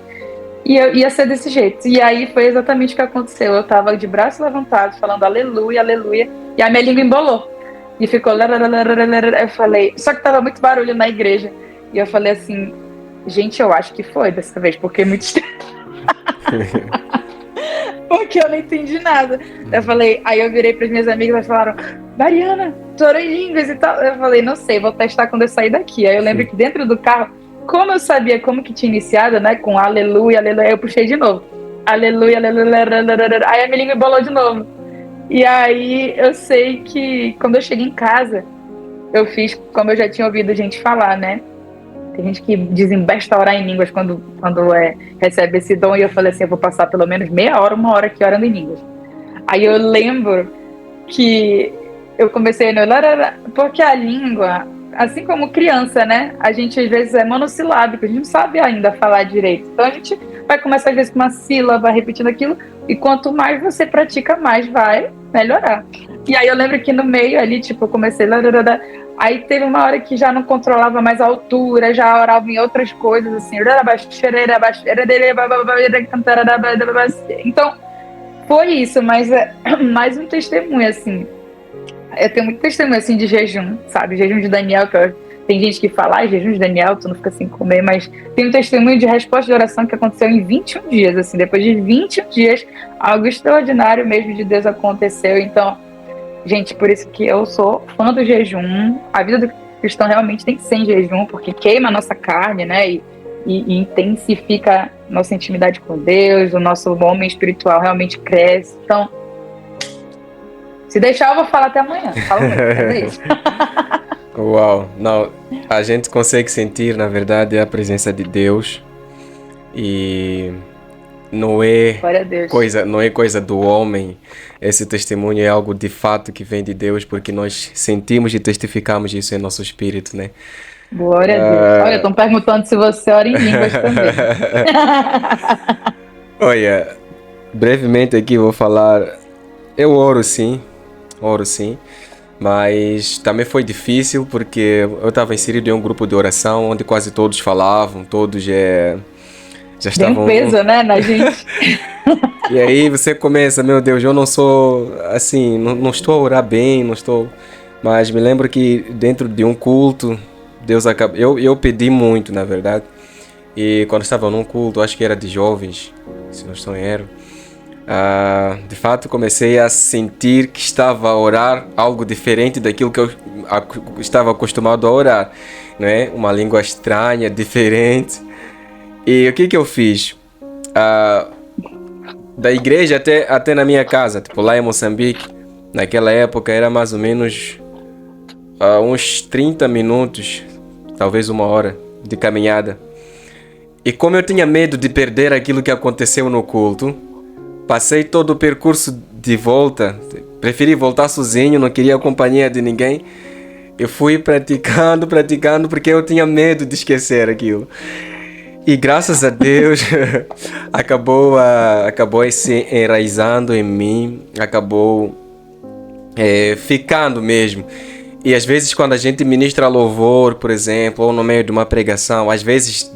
E eu ia ser desse jeito. E aí foi exatamente o que aconteceu. Eu estava de braços levantados, falando aleluia, aleluia, e a minha língua embolou. E ficou... Eu falei... Só que tava muito barulho na igreja. E eu falei assim, gente, eu acho que foi dessa vez, porque é muito estranho. Porque eu não entendi nada. Eu falei... Aí eu virei para as minhas amigas e falaram, Mariana, tu orou em línguas e tal. Eu falei, não sei, vou testar quando eu sair daqui. Aí eu lembro que dentro do carro, como eu sabia como que tinha iniciado, né, com aleluia, aleluia, eu puxei de novo. Aleluia, aleluia, aleluia. Aí a minha língua embolou de novo. E aí eu sei que quando eu cheguei em casa, eu fiz como eu já tinha ouvido gente falar, né? Tem gente que desembesta a orar em línguas quando recebe esse dom. E eu falei assim, eu vou passar pelo menos meia hora, 1 hora aqui orando em línguas. Aí eu lembro que eu comecei a... Porque a língua, assim como criança, né? A gente às vezes é monossilábico, a gente não sabe ainda falar direito. Então a gente vai começar às vezes com uma sílaba, repetindo aquilo. E quanto mais você pratica, mais vai melhorar. E aí eu lembro que no meio ali, tipo, eu comecei... Aí teve uma hora que já não controlava mais a altura, já orava em outras coisas, assim. Então, foi isso, mas é mais um testemunho, assim. Eu tenho muito testemunho, assim, de jejum, sabe? Jejum de Daniel, tem gente que fala, jejum de Daniel, tu não fica sem comer, mas tem um testemunho de resposta de oração que aconteceu em 21 dias, assim. Depois de 21 dias, algo extraordinário mesmo de Deus aconteceu. Então, gente, por isso que eu sou fã do jejum. A vida do cristão realmente tem que ser em jejum, porque queima a nossa carne, né? E intensifica nossa intimidade com Deus, o nosso homem espiritual realmente cresce. Então, se deixar, eu vou falar até amanhã. Fala muito, é isso. Uau, não, a gente consegue sentir, na verdade, a presença de Deus. E não é coisa do homem. Esse testemunho é algo de fato que vem de Deus, porque nós sentimos e testificamos isso em nosso espírito, né? Glória a Deus. Olha, estão perguntando se você ora em línguas também. Olha, brevemente aqui eu vou falar. Eu oro sim, mas também foi difícil porque eu estava inserido em um grupo de oração onde quase todos falavam, todos já estavam... Tem um peso, né, na gente. E aí você começa, meu Deus, eu não sou assim, não estou a orar bem, não estou... Mas me lembro que dentro de um culto, Deus acabou... Eu pedi muito, na verdade. E quando estava num culto, acho que era de jovens, se não estou em erro, de fato comecei a sentir que estava a orar algo diferente daquilo que eu estava acostumado a orar, né? Uma língua estranha, diferente. E o que eu fiz? Da igreja até na minha casa, tipo lá em Moçambique, naquela época era mais ou menos uns 30 minutos, talvez 1 hora de caminhada. E como eu tinha medo de perder aquilo que aconteceu no culto, passei todo o percurso de volta, preferi voltar sozinho, não queria a companhia de ninguém. Eu fui praticando, porque eu tinha medo de esquecer aquilo. E graças a Deus, acabou se enraizando em mim, acabou ficando mesmo. E às vezes quando a gente ministra louvor, por exemplo, ou no meio de uma pregação, às vezes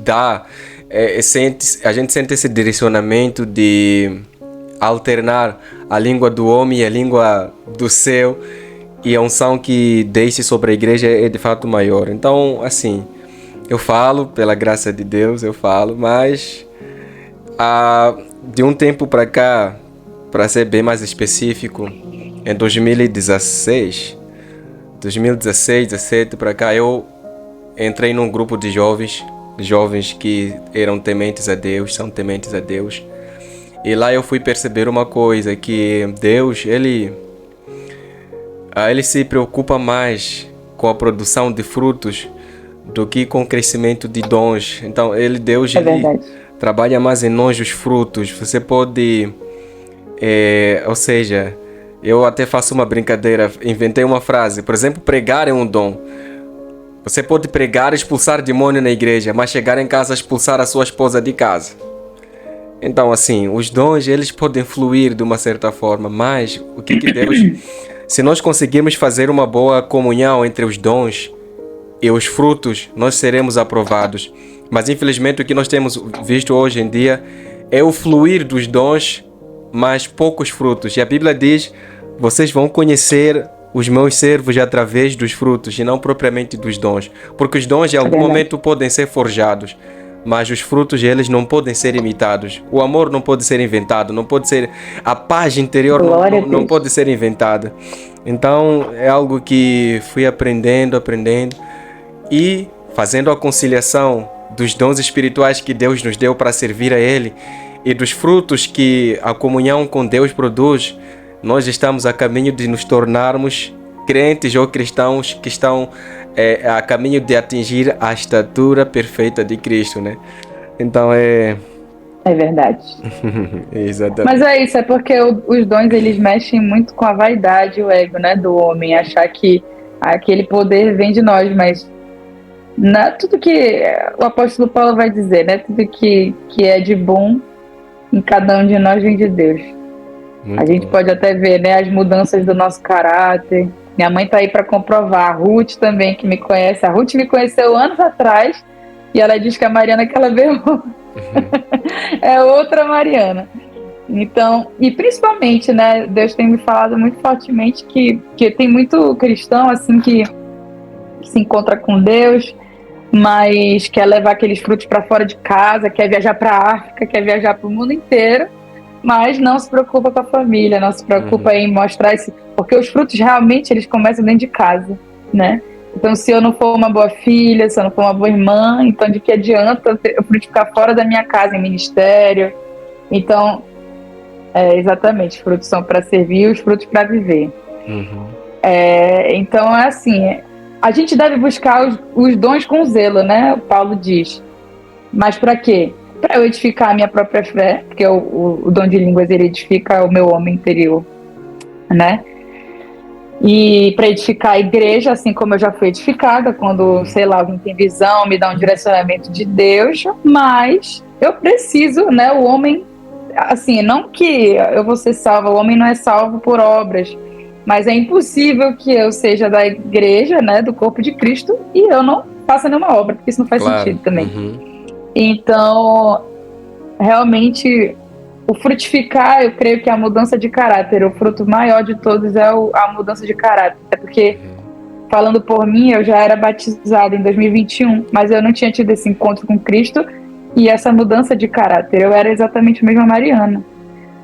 a gente sente esse direcionamento de alternar a língua do homem e a língua do céu, e a unção que deixe sobre a igreja é de fato maior. Então, assim, eu falo, pela graça de Deus, mas de um tempo para cá, para ser bem mais específico, em 2016, 17 para cá, eu entrei num grupo de jovens jovens que eram tementes a Deus, são tementes a Deus. E lá eu fui perceber uma coisa, que Deus, ele se preocupa mais com a produção de frutos do que com o crescimento de dons. Então, Deus, ele trabalha mais em nós os frutos. Você pode, ou seja, eu até faço uma brincadeira, inventei uma frase, por exemplo, pregar é um dom. Você pode pregar e expulsar demônio na igreja, mas chegar em casa e expulsar a sua esposa de casa. Então, assim, os dons, eles podem fluir de uma certa forma, mas o que Deus... Se nós conseguirmos fazer uma boa comunhão entre os dons e os frutos, nós seremos aprovados. Mas, infelizmente, o que nós temos visto hoje em dia é o fluir dos dons, mas poucos frutos. E a Bíblia diz, vocês vão conhecer os meus servos através dos frutos e não propriamente dos dons. Porque os dons, em algum momento, podem ser forjados. Mas os frutos, eles não podem ser imitados. O amor não pode ser inventado, não pode ser... A paz interior não pode ser inventada. Então, é algo que fui aprendendo e fazendo a conciliação dos dons espirituais que Deus nos deu para servir a Ele e dos frutos que a comunhão com Deus produz, nós estamos a caminho de nos tornarmos crentes ou cristãos que estão a caminho de atingir a estatura perfeita de Cristo, né? Então é verdade. Exatamente. Mas é isso, é porque os dons, eles mexem muito com a vaidade e o ego, né, do homem, achar que aquele poder vem de nós, mas tudo que o apóstolo Paulo vai dizer, né, tudo que é de bom em cada um de nós vem de Deus. Muito a gente pode até ver, né, as mudanças do nosso caráter. Minha mãe tá aí para comprovar. A Ruth também, que me conhece. A Ruth me conheceu anos atrás e ela diz que a Mariana que ela vê é outra Mariana. Então, e principalmente, né, Deus tem me falado muito fortemente que tem muito cristão assim que se encontra com Deus, mas quer levar aqueles frutos para fora de casa, quer viajar para a África, quer viajar para o mundo inteiro, mas não se preocupa com a família, não se preocupa em mostrar isso, porque os frutos realmente eles começam dentro de casa, né? Então, se eu não for uma boa filha, se eu não for uma boa irmã, então de que adianta eu frutificar fora da minha casa, em ministério? Então, exatamente, os frutos são para servir, os frutos para viver. Então, é assim, a gente deve buscar os dons com zelo, né? O Paulo diz. Mas para quê? Para eu edificar a minha própria fé, porque o dom de línguas ele edifica o meu homem interior, né? E para edificar a igreja, assim como eu já fui edificada, quando, sei lá, alguém tem visão, me dá um direcionamento de Deus, mas eu preciso, né? O homem, assim, não que eu vou ser salva, o homem não é salvo por obras, mas é impossível que eu seja da igreja, né, do corpo de Cristo, e eu não faça nenhuma obra, porque isso não faz sentido também. Então, realmente, o frutificar, eu creio que é a mudança de caráter. O fruto maior de todos é a mudança de caráter. É porque, falando por mim, eu já era batizada em 2021, mas eu não tinha tido esse encontro com Cristo e essa mudança de caráter. Eu era exatamente a mesma Mariana.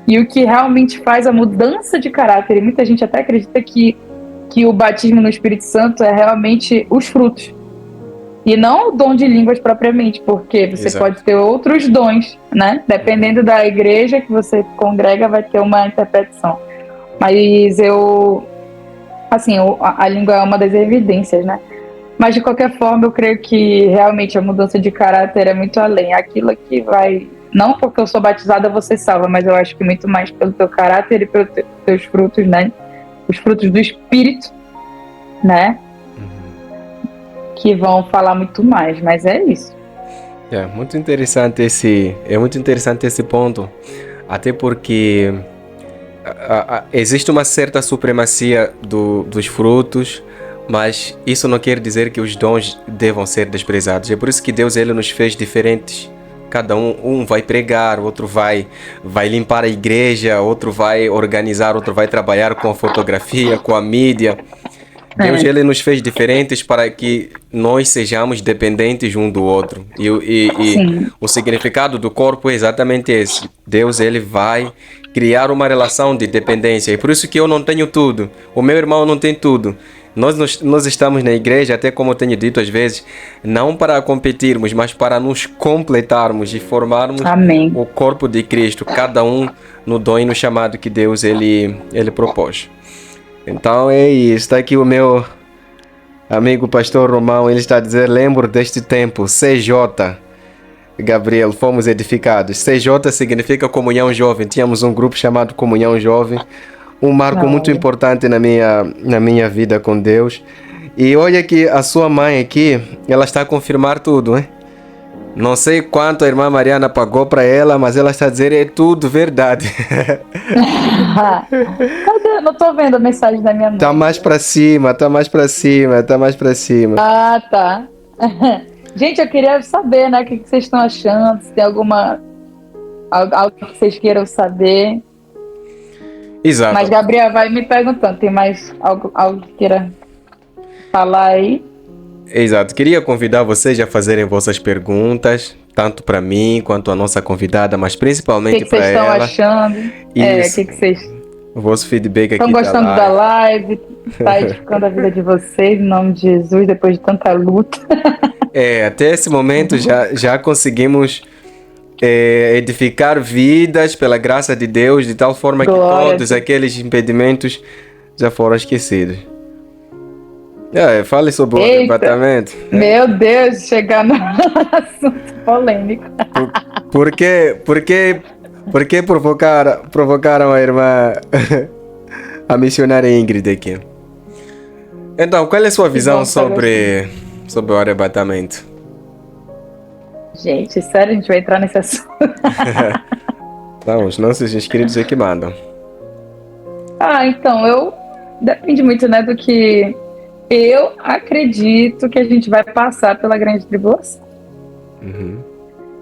E o que realmente faz a mudança de caráter, e muita gente até acredita que o batismo no Espírito Santo é realmente os frutos. E não o dom de línguas propriamente, porque você pode ter outros dons, né? Dependendo da igreja que você congrega, vai ter uma interpretação. Mas a língua é uma das evidências, né? Mas de qualquer forma, eu creio que realmente a mudança de caráter é muito além. Aquilo que vai... Não porque eu sou batizada você salva, mas eu acho que muito mais pelo teu caráter e pelos teus frutos, né? Os frutos do Espírito, né? Que vão falar muito mais, mas é isso. É muito interessante esse ponto, até porque existe uma certa supremacia dos frutos, mas isso não quer dizer que os dons devam ser desprezados. É por isso que Deus ele nos fez diferentes. Cada um vai pregar, outro vai limpar a igreja, outro vai organizar, outro vai trabalhar com a fotografia, com a mídia. Deus ele nos fez diferentes para que nós sejamos dependentes um do outro. E o significado do corpo é exatamente esse. Deus ele vai criar uma relação de dependência. E por isso que eu não tenho tudo. O meu irmão não tem tudo. Nós estamos na igreja, até como eu tenho dito às vezes, não para competirmos, mas para nos completarmos e formarmos Amém. o corpo de Cristo, cada um no dom e no chamado que Deus ele propôs. Então é isso. Está aqui o meu amigo pastor Romão, ele está a dizer: lembro deste tempo, CJ. Gabriel, fomos edificados. CJ significa Comunhão Jovem. Tínhamos um grupo chamado Comunhão Jovem. Um marco muito importante na minha vida com Deus. E olha que a sua mãe aqui, ela está a confirmar tudo, hein? Não sei quanto a irmã Mariana pagou para ela, mas ela está a dizer é tudo verdade. Cadê? Não tô vendo a mensagem da minha mãe. Tá mais para cima, tá mais para cima, tá mais para cima. Ah, tá. Gente, eu queria saber, né, o que vocês estão achando, se tem algo que vocês queiram saber. Exato. Mas Gabriel vai me perguntando, tem mais algo que queira falar aí? Exato. Queria convidar vocês a fazerem vossas perguntas, tanto para mim quanto a nossa convidada, mas principalmente para ela. O que vocês estão achando? Isso. O que vocês o vosso feedback aqui estão gostando da live? Está edificando a vida de vocês, em nome de Jesus, depois de tanta luta. Até esse momento já conseguimos edificar vidas pela graça de Deus, de tal forma que todos aqueles impedimentos já foram esquecidos. Fale sobre o arrebatamento. Meu Deus, chegar no assunto polêmico. Por que provocaram a irmã, a missionária Ingrid aqui? Então, qual é a sua visão sobre o arrebatamento? Gente, sério, a gente vai entrar nesse assunto? Não, os nossos inscritos é que mandam. Então, depende muito, né, do que eu acredito que a gente vai passar pela grande tribulação. Uhum.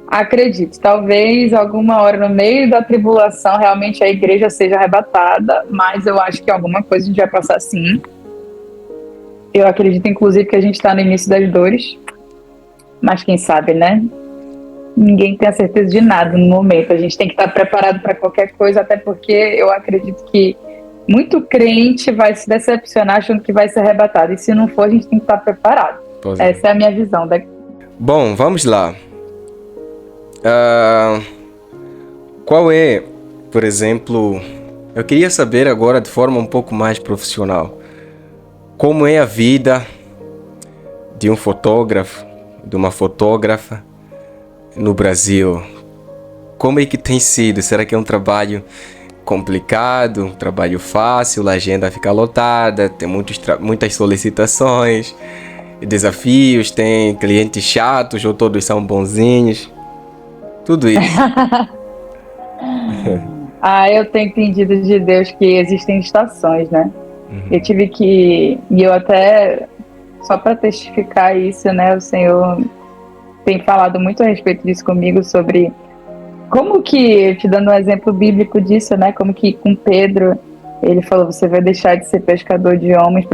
Acredito. Talvez alguma hora no meio da tribulação realmente a igreja seja arrebatada, mas eu acho que alguma coisa a gente vai passar sim. Eu acredito, inclusive, que a gente está no início das dores, mas quem sabe, né? Ninguém tem a certeza de nada no momento. A gente tem que estar preparado para qualquer coisa, até porque eu acredito que muito crente vai se decepcionar achando que vai ser arrebatado. E se não for, a gente tem que estar preparado. Essa é a minha visão. Bom, vamos lá. Qual é, por exemplo, eu queria saber agora de forma um pouco mais profissional, como é a vida de um fotógrafo, de uma fotógrafa no Brasil? Como é que tem sido? Será que é um trabalho complicado, um trabalho fácil, a agenda fica lotada, tem muitas solicitações, desafios, tem clientes chatos ou todos são bonzinhos? Tudo isso. Eu tenho entendido de Deus que existem estações, né? Uhum. Eu tive que... E eu até... Só para testificar isso, né? O Senhor tem falado muito a respeito disso comigo, sobre como que, te dando um exemplo bíblico disso, né? Como que com Pedro, ele falou: você vai deixar de ser pescador de homens,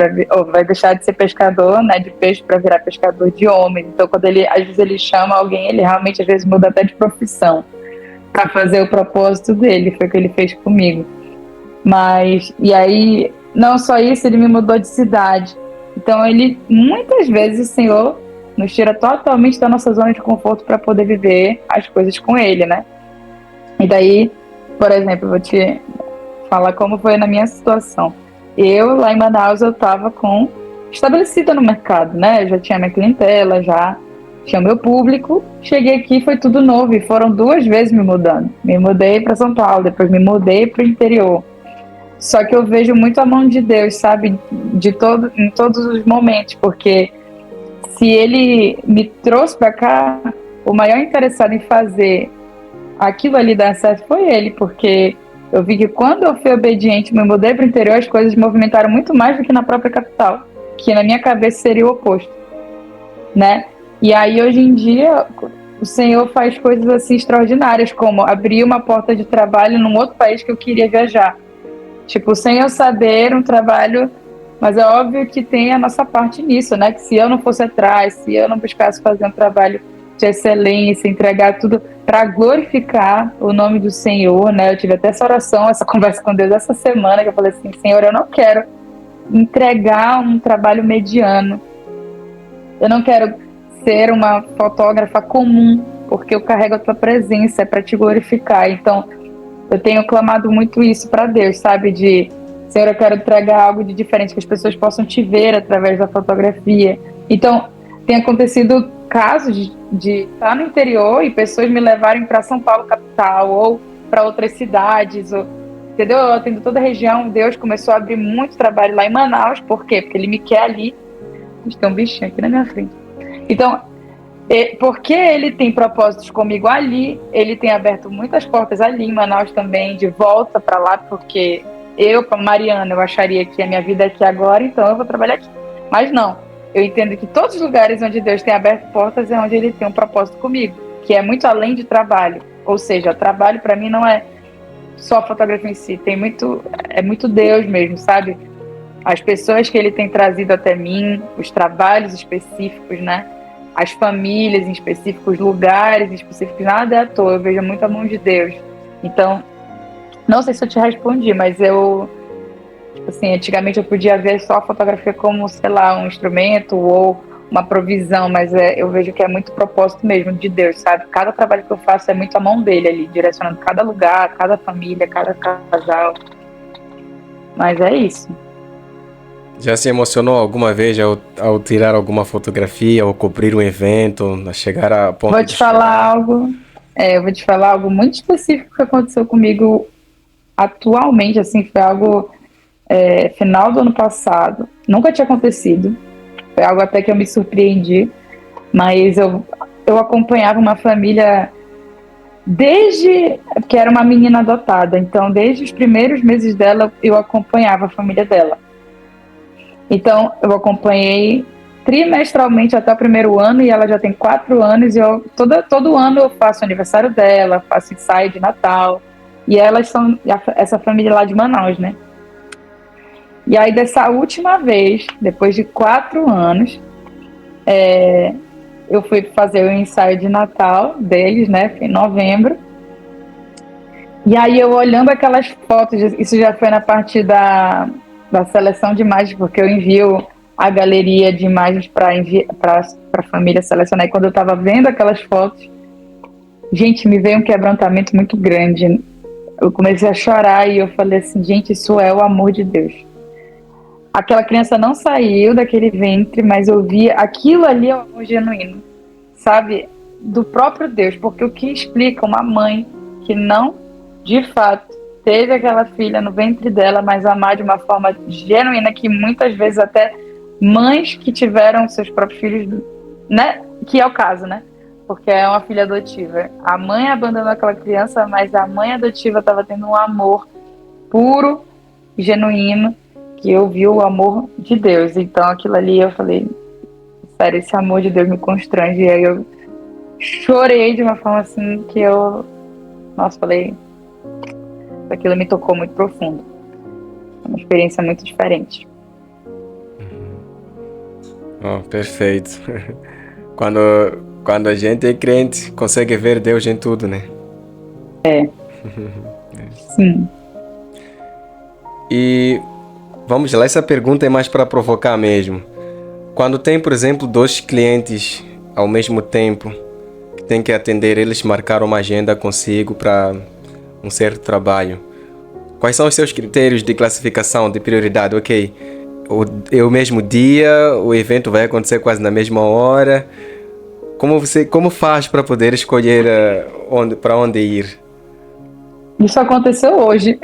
vai deixar de ser pescador, né, de peixe para virar pescador de homens. Então, quando às vezes ele chama alguém, ele realmente às vezes muda até de profissão para fazer o propósito dele. Foi o que ele fez comigo. E aí, não só isso, ele me mudou de cidade. Então, muitas vezes, o Senhor nos tira totalmente da nossa zona de conforto para poder viver as coisas com Ele, né? E daí, por exemplo, eu vou te falar como foi na minha situação. Eu, lá em Manaus, eu estava estabelecida no mercado, né? Eu já tinha minha clientela, já tinha meu público. Cheguei aqui, foi tudo novo, e foram 2 vezes me mudando. Me mudei para São Paulo, depois me mudei para o interior. Só que eu vejo muito a mão de Deus, sabe? Em todos os momentos, porque se Ele me trouxe para cá, o maior interessado em fazer aquilo ali dar certo foi Ele, porque eu vi que quando eu fui obediente, me mudei para o interior, as coisas movimentaram muito mais do que na própria capital, que na minha cabeça seria o oposto, né? E aí, hoje em dia, o Senhor faz coisas assim extraordinárias, como abrir uma porta de trabalho num outro país que eu queria viajar. Tipo, sem eu saber, um trabalho... Mas é óbvio que tem a nossa parte nisso, né? Que se eu não fosse atrás, se eu não buscasse fazer um trabalho de excelência, entregar tudo para glorificar o nome do Senhor, né? Eu tive até essa oração, essa conversa com Deus essa semana, que eu falei assim: Senhor, eu não quero entregar um trabalho mediano. Eu não quero ser uma fotógrafa comum, porque eu carrego a tua presença, é para te glorificar. Então, eu tenho clamado muito isso para Deus, sabe? Senhor, eu quero entregar algo de diferente, que as pessoas possam te ver através da fotografia. Então, tem acontecido casos de estar no interior e pessoas me levarem para São Paulo, capital, ou para outras cidades, entendeu? Eu atendo toda a região. Deus começou a abrir muito trabalho lá em Manaus. Por quê? Porque Ele me quer ali. Tem um bichinho aqui na minha frente. Então, porque Ele tem propósitos comigo ali, Ele tem aberto muitas portas ali em Manaus também, de volta para lá, porque para Mariana, eu acharia que a minha vida é aqui agora, então eu vou trabalhar aqui. Mas não, eu entendo que todos os lugares onde Deus tem aberto portas é onde Ele tem um propósito comigo, que é muito além de trabalho. Ou seja, trabalho para mim não é só a fotografia em si, é muito Deus mesmo, sabe? As pessoas que Ele tem trazido até mim, os trabalhos específicos, né? As famílias em específicos, lugares específicos, nada é à toa, eu vejo muita mão de Deus. Então, não sei se eu te respondi, mas tipo assim, antigamente eu podia ver só a fotografia como, sei lá, um instrumento ou uma provisão, mas eu vejo que é muito propósito mesmo de Deus, sabe? Cada trabalho que eu faço é muito a mão dele ali, direcionando cada lugar, cada família, cada casal. Mas é isso. Já se emocionou alguma vez ao tirar alguma fotografia ou cobrir um evento, a chegar a ponto Vou te falar algo, eu vou te falar algo muito específico que aconteceu comigo atualmente, assim, foi algo final do ano passado, nunca tinha acontecido, foi algo até que eu me surpreendi, mas eu acompanhava uma família desde que era uma menina adotada, então desde os primeiros meses dela eu acompanhava a família dela. Então eu acompanhei trimestralmente até o primeiro ano, e ela já tem 4 anos, e todo ano eu faço o aniversário dela, faço ensaio de Natal, e elas são essa família lá de Manaus, né? E aí dessa última vez, depois de 4 anos, eu fui fazer o ensaio de Natal deles, né? Foi em novembro. E aí eu olhando aquelas fotos, isso já foi na parte da seleção de imagens, porque eu envio a galeria de imagens para a família selecionar. E quando eu estava vendo aquelas fotos, gente, me veio um quebrantamento muito grande. Eu comecei a chorar e eu falei assim, gente, isso é o amor de Deus. Aquela criança não saiu daquele ventre, mas eu vi aquilo ali, é o amor genuíno, sabe? Do próprio Deus, porque o que explica uma mãe que não, de fato, teve aquela filha no ventre dela, mas amar de uma forma genuína, que muitas vezes até mães que tiveram seus próprios filhos, né? Que é o caso, né? Porque é uma filha adotiva. A mãe abandonou aquela criança, mas a mãe adotiva estava tendo um amor puro, genuíno, que eu vi o amor de Deus. Então aquilo ali eu falei, sério, esse amor de Deus me constrange. E aí eu chorei de uma forma assim que falei, aquilo me tocou muito profundo. É uma experiência muito diferente. Oh, perfeito. Quando a gente é crente, consegue ver Deus em tudo, né? Sim. E vamos lá, essa pergunta é mais para provocar mesmo. Quando tem, por exemplo, 2 clientes ao mesmo tempo que tem que atender, eles marcaram uma agenda consigo para um certo trabalho. Quais são os seus critérios de classificação, de prioridade? Ok, é o mesmo dia, o evento vai acontecer quase na mesma hora. Como faz para poder escolher para onde ir? Isso aconteceu hoje.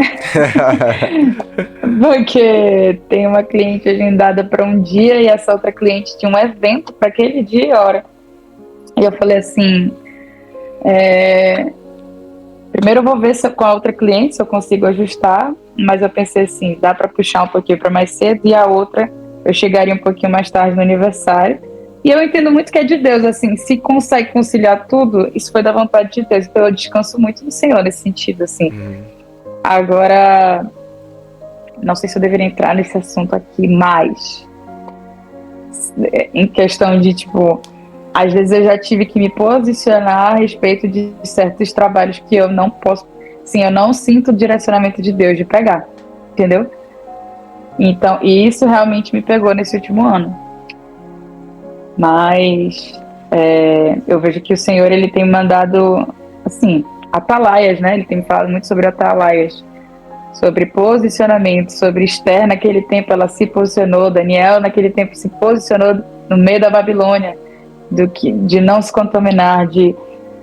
Porque tem uma cliente agendada para um dia e essa outra cliente tinha um evento para aquele dia e hora. E eu falei assim, primeiro eu vou ver com a outra cliente se eu consigo ajustar, mas eu pensei assim, dá para puxar um pouquinho para mais cedo, e a outra eu chegaria um pouquinho mais tarde no aniversário. E eu entendo muito que é de Deus, assim, se consegue conciliar tudo, isso foi da vontade de Deus. Então eu descanso muito no Senhor nesse sentido, assim. Agora, não sei se eu deveria entrar nesse assunto aqui mais, em questão de, tipo, às vezes eu já tive que me posicionar a respeito de certos trabalhos que eu não posso, sim, eu não sinto o direcionamento de Deus de pegar, entendeu? Então, e isso realmente me pegou nesse último ano. Mas eu vejo que o Senhor, ele tem mandado, assim, atalaias, né? Ele tem me falado muito sobre atalaias, sobre posicionamento, sobre Esther, naquele tempo ela se posicionou, Daniel naquele tempo se posicionou no meio da Babilônia, de não se contaminar,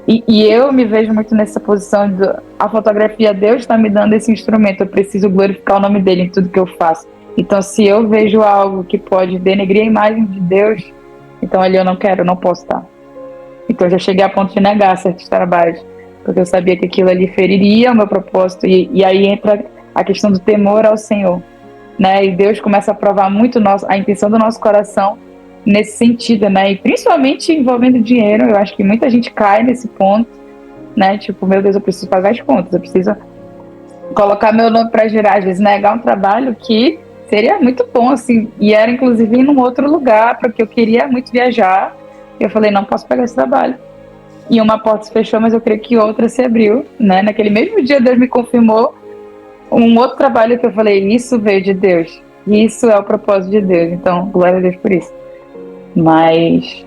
e eu me vejo muito nessa posição a fotografia, Deus está me dando esse instrumento, eu preciso glorificar o nome dele em tudo que eu faço. Então, se eu vejo algo que pode denegrir a imagem de Deus, então ali eu não quero, eu não posso estar. Então, eu já cheguei a ponto de negar certos trabalhos, porque eu sabia que aquilo ali feriria o meu propósito, e aí entra a questão do temor ao Senhor, né? E Deus começa a provar muito a intenção do nosso coração nesse sentido, né? E principalmente envolvendo dinheiro, eu acho que muita gente cai nesse ponto, né? Tipo, meu Deus, eu preciso pagar as contas, eu preciso colocar meu nome para girar, às vezes negar um trabalho que seria muito bom, assim, e era inclusive em um outro lugar, porque eu queria muito viajar, e eu falei, não posso pegar esse trabalho. E uma porta se fechou, mas eu creio que outra se abriu, né? Naquele mesmo dia, Deus me confirmou um outro trabalho que eu falei, isso veio de Deus, isso é o propósito de Deus, então, glória a Deus por isso. Mas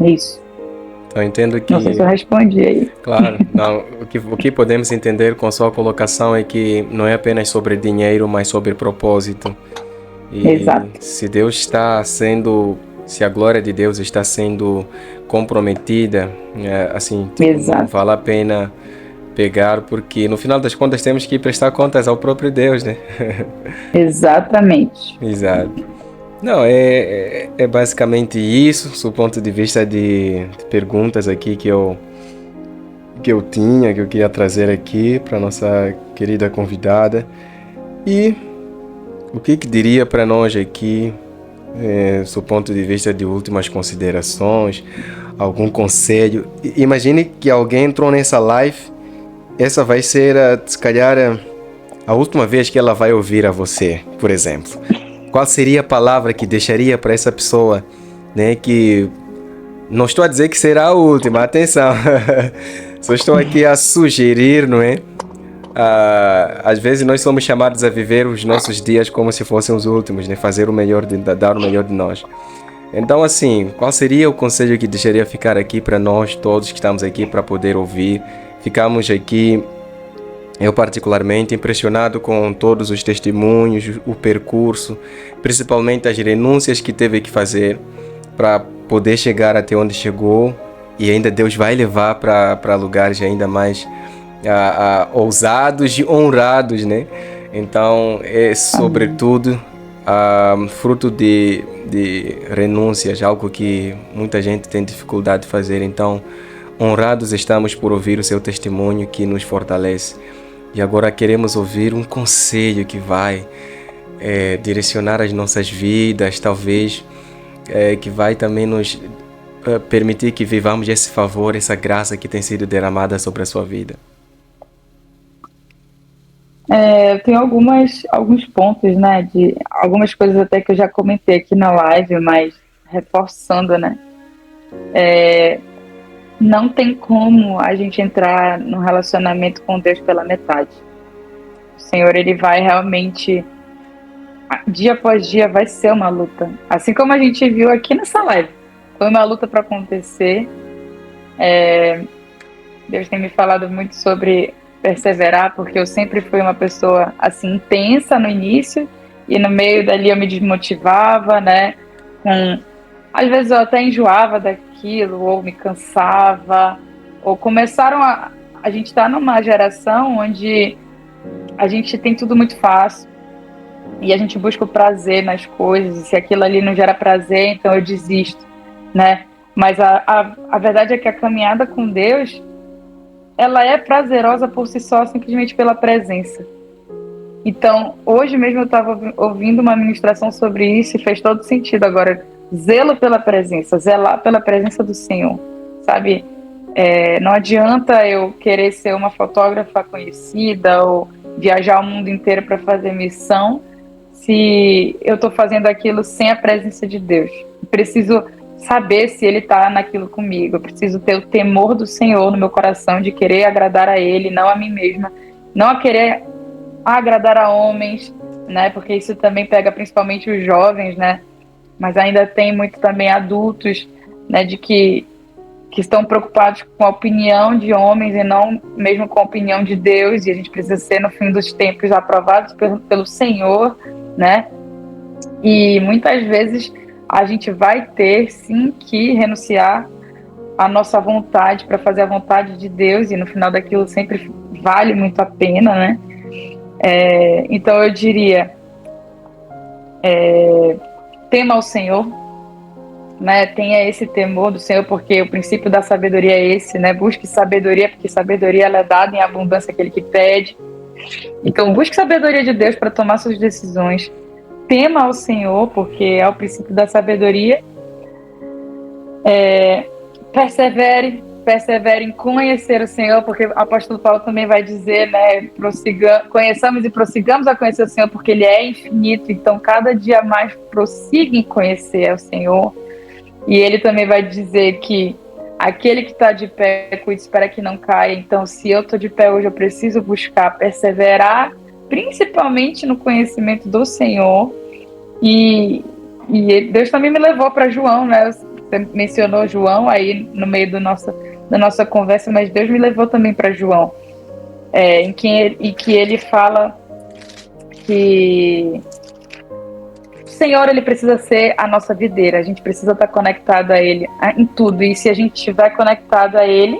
é isso. Eu entendo que... Não sei se eu respondi aí. Claro, não, o que podemos entender com sua colocação é que não é apenas sobre dinheiro, mas sobre propósito. E Exato. se a glória de Deus está sendo comprometida, assim, Exato. não vale a pena pegar, porque no final das contas temos que prestar contas ao próprio Deus, né? Exatamente. Exato. Não, é basicamente isso, do ponto de vista de perguntas aqui que eu queria trazer aqui para nossa querida convidada. E o que diria para nós aqui, do ponto de vista de últimas considerações, algum conselho? Imagine que alguém entrou nessa live, essa vai ser, se calhar, a última vez que ela vai ouvir a você, por exemplo. Qual seria a palavra que deixaria para essa pessoa, né? Que não estou a dizer que será a última, atenção. Só estou aqui a sugerir, não é? Às vezes nós somos chamados a viver os nossos dias como se fossem os últimos, né? Fazer o melhor, dar o melhor de nós. Então, assim, qual seria o conselho que deixaria ficar aqui para nós todos que estamos aqui para poder ouvir? Ficamos aqui, eu particularmente, impressionado com todos os testemunhos, o percurso, principalmente as renúncias que teve que fazer para poder chegar até onde chegou, e ainda Deus vai levar para lugares ainda mais ousados e honrados, né? Então, é sobretudo fruto de renúncias, algo que muita gente tem dificuldade de fazer. Então, honrados estamos por ouvir o seu testemunho que nos fortalece. E agora queremos ouvir um conselho que vai direcionar as nossas vidas, talvez, que vai também nos permitir que vivamos esse favor, essa graça que tem sido derramada sobre a sua vida. Eu tenho alguns pontos, né, de algumas coisas até que eu já comentei aqui na live, mas reforçando, né, não tem como a gente entrar num relacionamento com Deus pela metade. O Senhor, ele vai realmente, dia após dia, vai ser uma luta. Assim como a gente viu aqui nessa live. Foi uma luta para acontecer. Deus tem me falado muito sobre perseverar, porque eu sempre fui uma pessoa assim intensa no início, e no meio dali eu me desmotivava, né? Às vezes eu até enjoava daquilo, ou me cansava, ou começaram a gente tá numa geração onde a gente tem tudo muito fácil, e a gente busca o prazer nas coisas, e se aquilo ali não gera prazer, então eu desisto, né? Mas a verdade é que a caminhada com Deus, ela é prazerosa por si só, simplesmente pela presença. Então, hoje mesmo eu estava ouvindo uma ministração sobre isso e fez todo sentido agora. Zelo pela presença, zelar pela presença do Senhor, sabe? Não adianta eu querer ser uma fotógrafa conhecida ou viajar o mundo inteiro para fazer missão se eu estou fazendo aquilo sem a presença de Deus. Eu preciso saber se Ele está naquilo comigo. Eu preciso ter o temor do Senhor no meu coração, de querer agradar a Ele, não a mim mesma, não a querer agradar a homens, né? Porque isso também pega principalmente os jovens, né? Mas ainda tem muito também adultos, né? Que estão preocupados com a opinião de homens e não mesmo com a opinião de Deus. E a gente precisa ser, no fim dos tempos, aprovados pelo Senhor, né? E muitas vezes a gente vai ter, sim, que renunciar à nossa vontade para fazer a vontade de Deus. E no final daquilo sempre vale muito a pena, né? Então eu diria, tema ao Senhor, né? Tenha esse temor do Senhor, porque o princípio da sabedoria é esse, né? Busque sabedoria, porque sabedoria ela é dada em abundância àquele que pede. Então busque sabedoria de Deus para tomar suas decisões. Tema ao Senhor, porque é o princípio da sabedoria. Persevere em conhecer o Senhor, porque o apóstolo Paulo também vai dizer, né, conheçamos e prossigamos a conhecer o Senhor, porque Ele é infinito, então cada dia mais prossiga em conhecer o Senhor. E ele também vai dizer que aquele que está de pé, cuide, espera que não caia. Então, se eu estou de pé hoje, eu preciso buscar perseverar, principalmente no conhecimento do Senhor. E Deus também me levou para João, né? Você mencionou João aí no meio da nossa conversa, mas Deus me levou também para João, em que ele fala que o Senhor, ele precisa ser a nossa videira, a gente precisa estar conectado a Ele em tudo, e se a gente estiver conectado a Ele,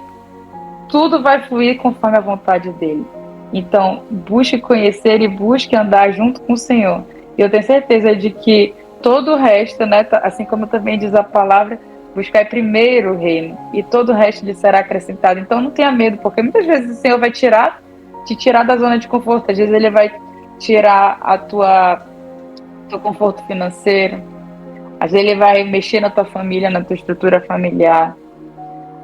tudo vai fluir conforme a vontade dEle. Então, busque conhecer e busque andar junto com o Senhor. E eu tenho certeza de que todo o resto, né, assim como também diz a palavra, buscar primeiro o reino, e todo o resto lhe será acrescentado. Então não tenha medo, porque muitas vezes o Senhor vai te tirar da zona de conforto, às vezes Ele vai tirar teu conforto financeiro, às vezes Ele vai mexer na tua família, na tua estrutura familiar,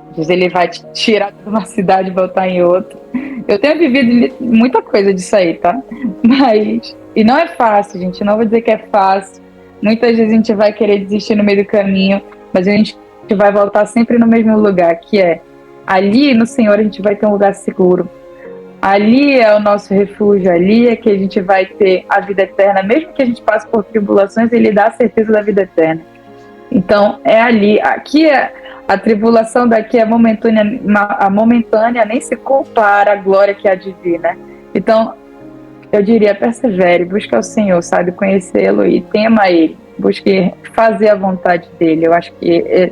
às vezes Ele vai te tirar de uma cidade e botar em outra. Eu tenho vivido muita coisa disso aí, tá? E não é fácil, gente, não vou dizer que é fácil. Muitas vezes a gente vai querer desistir no meio do caminho, mas a gente vai voltar sempre no mesmo lugar, que é ali no Senhor a gente vai ter um lugar seguro. Ali é o nosso refúgio, ali é que a gente vai ter a vida eterna, mesmo que a gente passe por tribulações, Ele dá a certeza da vida eterna. Então, é ali. Aqui a tribulação daqui é momentânea, nem se compara à glória que há de vir, né? Então, eu diria, persevere, busque ao Senhor, sabe, conhecê-lo e tema Ele, busque fazer a vontade dEle. Eu acho que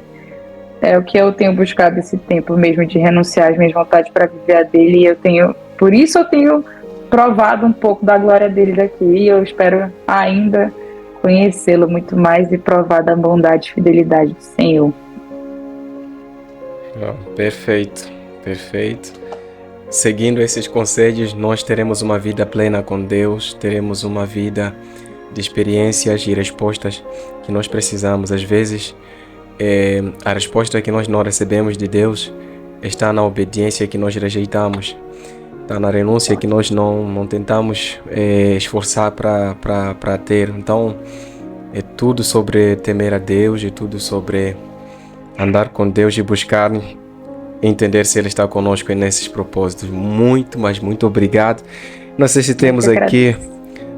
é o que eu tenho buscado esse tempo mesmo, de renunciar às minhas vontades para viver a dEle, e por isso eu tenho provado um pouco da glória dEle daqui, e eu espero ainda conhecê-lo muito mais e provar da bondade e fidelidade do Senhor. Perfeito, perfeito. Seguindo esses conselhos, nós teremos uma vida plena com Deus, teremos uma vida de experiências e respostas que nós precisamos. Às vezes, a resposta que nós não recebemos de Deus está na obediência que nós rejeitamos, está na renúncia que nós não tentamos esforçar para ter. Então, é tudo sobre temer a Deus, é tudo sobre andar com Deus e buscar entender se Ele está conosco nesses propósitos. Muito, mas muito obrigado. Não sei se temos aqui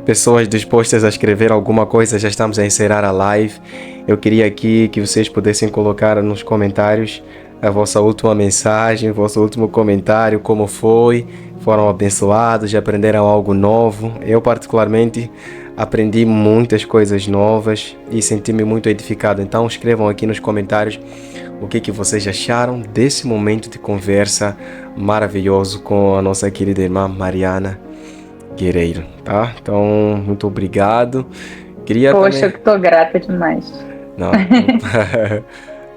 pessoas dispostas a escrever alguma coisa. Já estamos a encerrar a live. Eu queria aqui que vocês pudessem colocar nos comentários a vossa última mensagem, vosso último comentário, como foi, foram abençoados, aprenderam algo novo. Eu particularmente aprendi muitas coisas novas e senti-me muito edificado. Então escrevam aqui nos comentários o que vocês acharam desse momento de conversa maravilhoso com a nossa querida irmã Mariana Guerreiro, tá? Então, muito obrigado. Poxa, eu que tô grata demais.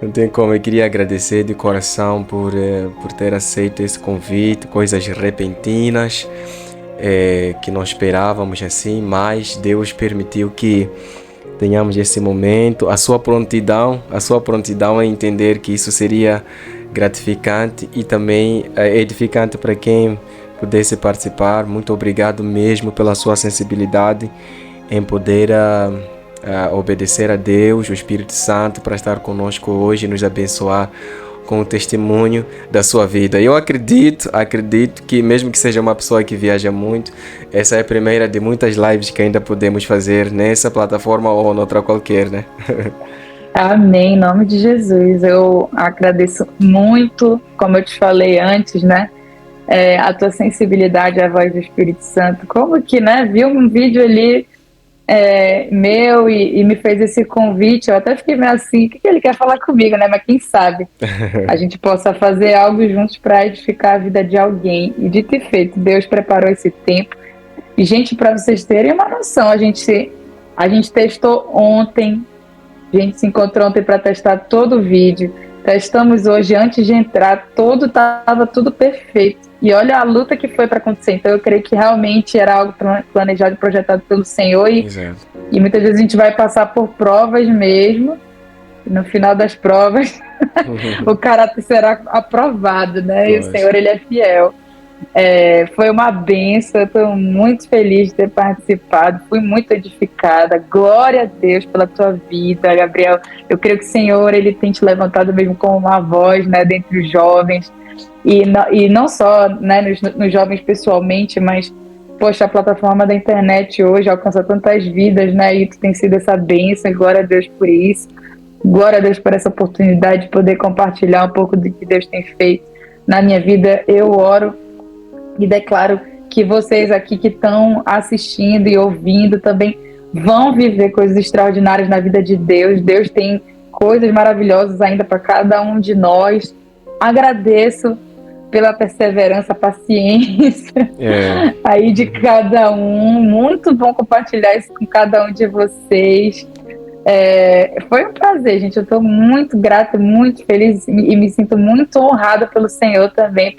Não tem como, eu queria agradecer de coração por ter aceito esse convite, coisas repentinas que não esperávamos assim, mas Deus permitiu que tenhamos esse momento, a sua prontidão em entender que isso seria gratificante e também edificante para quem pudesse participar. Muito obrigado mesmo pela sua sensibilidade em poder obedecer a Deus, o Espírito Santo, para estar conosco hoje e nos abençoar com o testemunho da sua vida. Eu acredito que mesmo que seja uma pessoa que viaja muito, essa é a primeira de muitas lives que ainda podemos fazer nessa plataforma ou noutra qualquer, né? Amém, em nome de Jesus. Eu agradeço muito, como eu te falei antes, né? A tua sensibilidade à voz do Espírito Santo. Como que, né? Viu um vídeo ali meu e me fez esse convite. Eu até fiquei meio assim, o que ele quer falar comigo, né? Mas quem sabe a gente possa fazer algo juntos para edificar a vida de alguém. E dito e feito, Deus preparou esse tempo. E, gente, para vocês terem uma noção, a gente testou ontem. A gente se encontrou ontem para testar todo o vídeo. Testamos hoje antes de entrar, estava tudo perfeito. E olha a luta que foi para acontecer. Então eu creio que realmente era algo planejado e projetado pelo Senhor. E muitas vezes a gente vai passar por provas mesmo. E no final das provas, o caráter será aprovado, né? E o Senhor, Ele é fiel. Foi uma bênção, eu estou muito feliz de ter participado, fui muito edificada. Glória a Deus pela tua vida, Gabriel. Eu creio que o Senhor, Ele tem te levantado mesmo como uma voz, né, dentre os jovens, e não só, né, nos jovens pessoalmente, mas poxa, a plataforma da internet hoje alcança tantas vidas, né, e tu tem sido essa bênção, e glória a Deus por isso. Glória a Deus por essa oportunidade de poder compartilhar um pouco do que Deus tem feito na minha vida. Eu oro e declaro que vocês aqui que estão assistindo e ouvindo também vão viver coisas extraordinárias na vida de Deus. Deus tem coisas maravilhosas ainda para cada um de nós. Agradeço pela perseverança, paciência aí de cada um. Muito bom compartilhar isso com cada um de vocês. Foi um prazer, gente. Eu estou muito grata, muito feliz e me sinto muito honrada pelo Senhor também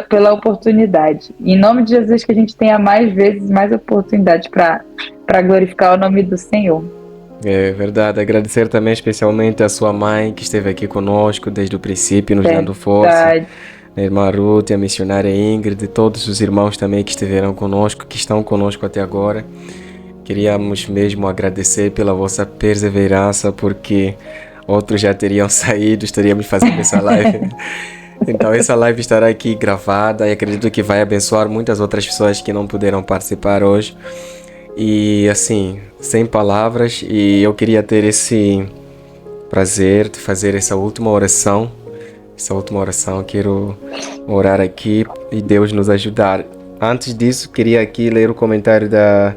pela oportunidade. Em nome de Jesus, que a gente tenha mais vezes, mais oportunidades para glorificar o nome do Senhor. É verdade. Agradecer também especialmente a sua mãe, que esteve aqui conosco desde o princípio, nos dando força. A irmã Ruth, a missionária Ingrid, e todos os irmãos também que estiveram conosco, que estão conosco até agora. Queríamos mesmo agradecer pela vossa perseverança, porque outros já teriam saído, estaríamos fazendo essa live. Então essa live estará aqui gravada e acredito que vai abençoar muitas outras pessoas que não puderam participar hoje. E assim, sem palavras, e eu queria ter esse prazer de fazer essa última oração. Quero orar aqui e Deus nos ajudar. Antes disso, queria aqui ler o comentário da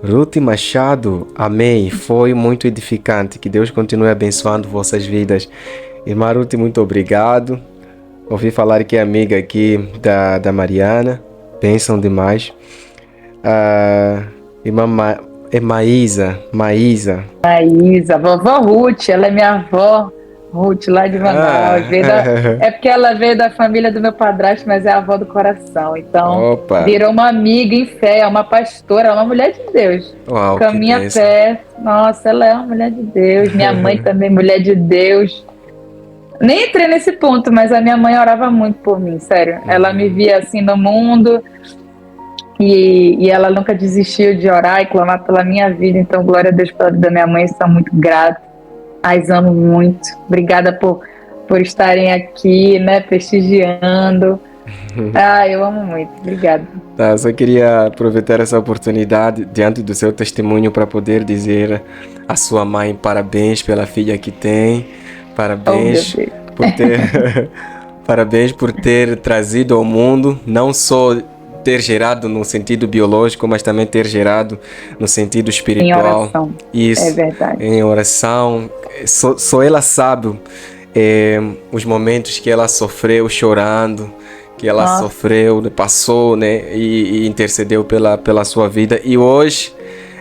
Ruth Machado. Amém, foi muito edificante. Que Deus continue abençoando vossas vidas. Irmã Ruth, muito obrigado. Ouvi falar que é amiga aqui da Mariana. Pensam demais. Irmã Maísa, vovó Ruth, ela é minha avó. Ruth, lá de Manaus. É porque ela veio da família do meu padrasto, mas é a avó do coração. Então, virou uma amiga em fé, é uma pastora, é uma mulher de Deus. Uau, caminha perto. Nossa, ela é uma mulher de Deus. Minha mãe também, mulher de Deus. Nem entrei nesse ponto, mas a minha mãe orava muito por mim, sério. Ela me via assim no mundo e ela nunca desistiu de orar e clamar pela minha vida. Então, glória a Deus pela vida da minha mãe, sou muito grata. As amo muito. Obrigada por estarem aqui, né, prestigiando. Eu amo muito. Obrigada. Tá, só queria aproveitar essa oportunidade diante do seu testemunho para poder dizer à sua mãe parabéns pela filha que tem. Parabéns parabéns por ter trazido ao mundo, não só ter gerado no sentido biológico, mas também ter gerado no sentido espiritual. Em oração. Isso, é verdade. Em oração. Só ela sabe os momentos que ela sofreu chorando, que ela sofreu, passou, né, e intercedeu pela sua vida. E hoje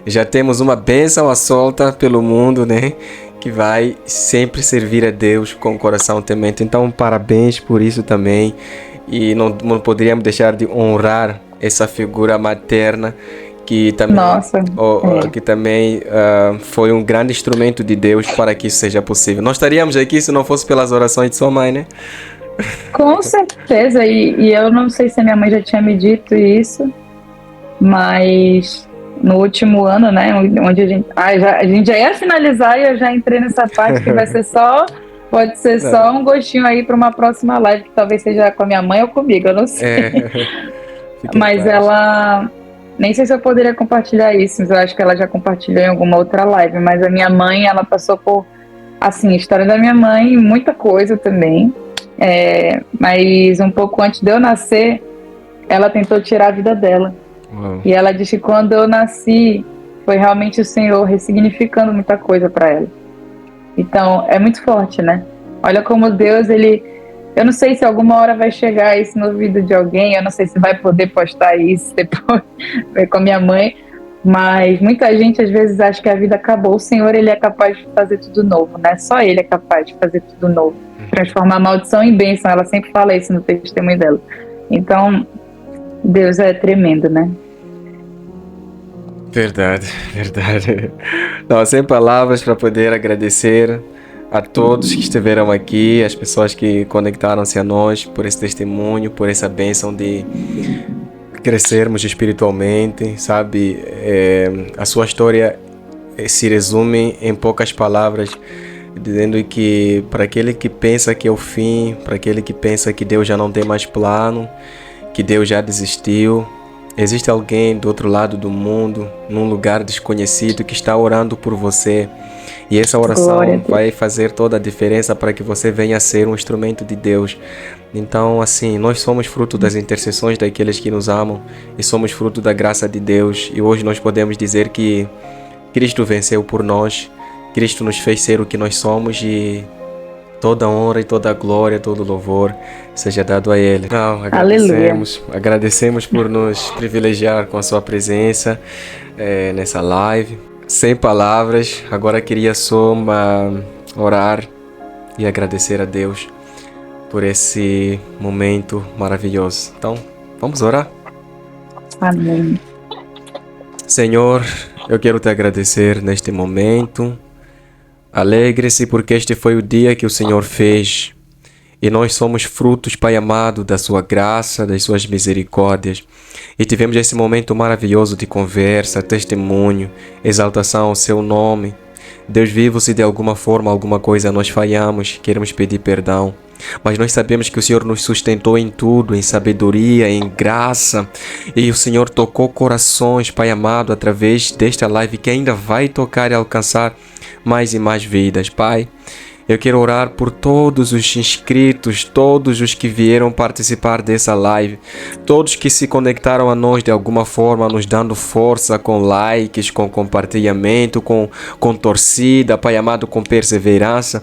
já temos uma bênção à solta pelo mundo, né, que vai sempre servir a Deus com o coração temente. Então, parabéns por isso também. E não poderíamos deixar de honrar essa figura materna que também, foi um grande instrumento de Deus para que isso seja possível. Nós estaríamos aqui se não fosse pelas orações de sua mãe, né? Com certeza. E eu não sei se a minha mãe já tinha me dito isso, mas no último ano, né, onde a gente já ia finalizar e eu já entrei nessa parte que vai ser só Pode ser só um gostinho aí para uma próxima live, que talvez seja com a minha mãe ou comigo, eu não sei. Mas ela... Nem sei se eu poderia compartilhar isso, mas eu acho que ela já compartilhou em alguma outra live. Mas a minha mãe, ela passou por... Assim, a história da minha mãe, muita coisa também. Mas um pouco antes de eu nascer, ela tentou tirar a vida dela. Uau. E ela disse que quando eu nasci, foi realmente o Senhor ressignificando muita coisa para ela. Então, é muito forte, né? Olha como Deus, ele... Eu não sei se alguma hora vai chegar isso no ouvido de alguém, eu não sei se vai poder postar isso depois com a minha mãe, mas muita gente às vezes acha que a vida acabou. O Senhor, ele é capaz de fazer tudo novo, né? Só ele é capaz de fazer tudo novo. Transformar a maldição em bênção, ela sempre fala isso no testemunho dela. Então, Deus é tremendo, né? Verdade, verdade. Não, sem palavras para poder agradecer a todos que estiveram aqui, as pessoas que conectaram-se a nós por esse testemunho, por essa bênção de crescermos espiritualmente, sabe? A sua história se resume em poucas palavras, dizendo que para aquele que pensa que é o fim, para aquele que pensa que Deus já não tem mais plano, que Deus já desistiu, existe alguém do outro lado do mundo, num lugar desconhecido, que está orando por você. E essa oração vai fazer toda a diferença para que você venha a ser um instrumento de Deus. Então, assim, nós somos fruto das intercessões daqueles que nos amam e somos fruto da graça de Deus. E hoje nós podemos dizer que Cristo venceu por nós, Cristo nos fez ser o que nós somos e toda honra e toda glória, todo louvor seja dado a Ele. Não, agradecemos por nos privilegiar com a sua presença nessa live. Sem palavras, agora queria só orar e agradecer a Deus por esse momento maravilhoso. Então, vamos orar? Amém. Senhor, eu quero te agradecer neste momento. Alegre-se porque este foi o dia que o Senhor fez. E nós somos frutos, Pai amado, da sua graça, das suas misericórdias. E tivemos esse momento maravilhoso de conversa, testemunho, exaltação ao seu nome. Deus vivo, se de alguma forma, alguma coisa nós falhamos, queremos pedir perdão. Mas nós sabemos que o Senhor nos sustentou em tudo, em sabedoria, em graça. E o Senhor tocou corações, Pai amado, através desta live que ainda vai tocar e alcançar mais e mais vidas, Pai. Eu quero orar por todos os inscritos, todos os que vieram participar dessa live, todos que se conectaram a nós de alguma forma, nos dando força com likes, com compartilhamento, com torcida, Pai amado, com perseverança.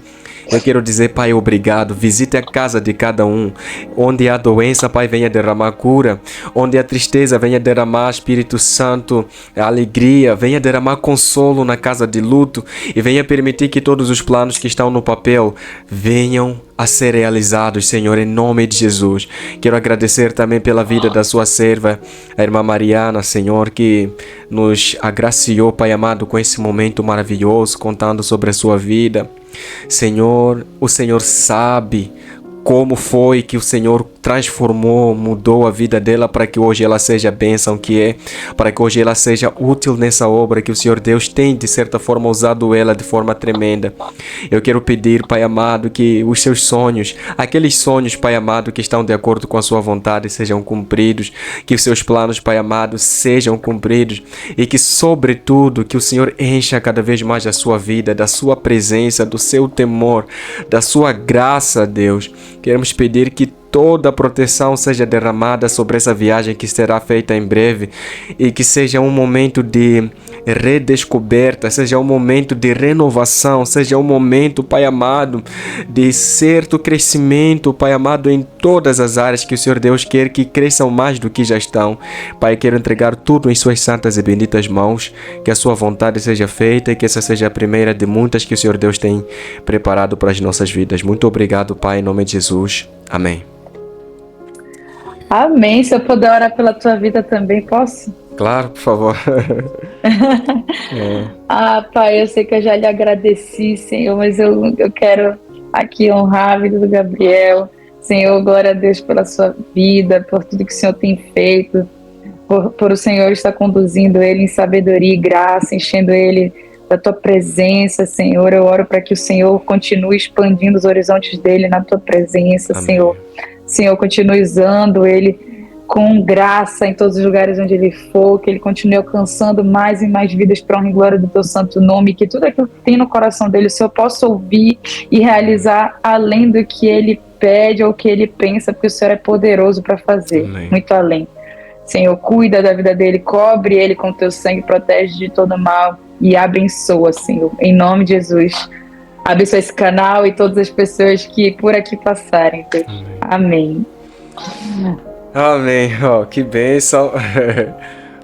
Eu quero dizer, Pai, obrigado. Visite a casa de cada um. Onde há doença, Pai, venha derramar cura. Onde há tristeza, venha derramar Espírito Santo, alegria. Venha derramar consolo na casa de luto. E venha permitir que todos os planos que estão no papel venham a ser realizados, Senhor, em nome de Jesus. Quero agradecer também pela vida da sua serva, a irmã Mariana, Senhor, que nos agraciou, Pai amado, com esse momento maravilhoso, contando sobre a sua vida. Senhor, o Senhor sabe como foi que o Senhor transformou, mudou a vida dela para que hoje ela seja a bênção que é, para que hoje ela seja útil nessa obra que o Senhor Deus tem de certa forma usado ela de forma tremenda. Eu quero pedir, Pai amado, que os seus sonhos, aqueles sonhos, Pai amado, que estão de acordo com a sua vontade sejam cumpridos, que os seus planos, Pai amado, sejam cumpridos e que sobretudo que o Senhor encha cada vez mais a sua vida, da sua presença, do seu temor, da sua graça, Deus. Queremos pedir que toda a proteção seja derramada sobre essa viagem que será feita em breve e que seja um momento de redescoberta, seja um momento de renovação, seja um momento, Pai amado, de certo crescimento, Pai amado, em todas as áreas que o Senhor Deus quer que cresçam mais do que já estão. Pai, quero entregar tudo em suas santas e benditas mãos, que a sua vontade seja feita e que essa seja a primeira de muitas que o Senhor Deus tem preparado para as nossas vidas. Muito obrigado, Pai, em nome de Jesus. Amém. Amém. Se eu puder orar pela tua vida também, posso? Claro, por favor. Pai, eu sei que eu já lhe agradeci, Senhor, mas eu quero aqui honrar a vida do Gabriel. Senhor, glória a Deus pela sua vida, por tudo que o Senhor tem feito, por o Senhor estar conduzindo ele em sabedoria e graça, enchendo ele da tua presença, Senhor. Eu oro para que o Senhor continue expandindo os horizontes dele na tua presença, Amém. Senhor. Senhor, continue usando ele com graça em todos os lugares onde ele for, que ele continue alcançando mais e mais vidas para a honra e glória do teu santo nome, que tudo aquilo que tem no coração dele, o Senhor possa ouvir e realizar além do que ele pede ou que ele pensa, porque o Senhor é poderoso para fazer, Amém. muito além. Senhor, cuida da vida dele, cobre ele com teu sangue, protege de todo mal e abençoa, Senhor, em nome de Jesus. Abençoa esse canal e todas as pessoas que por aqui passarem, Deus. Amém. Amém. Oh, que bênção.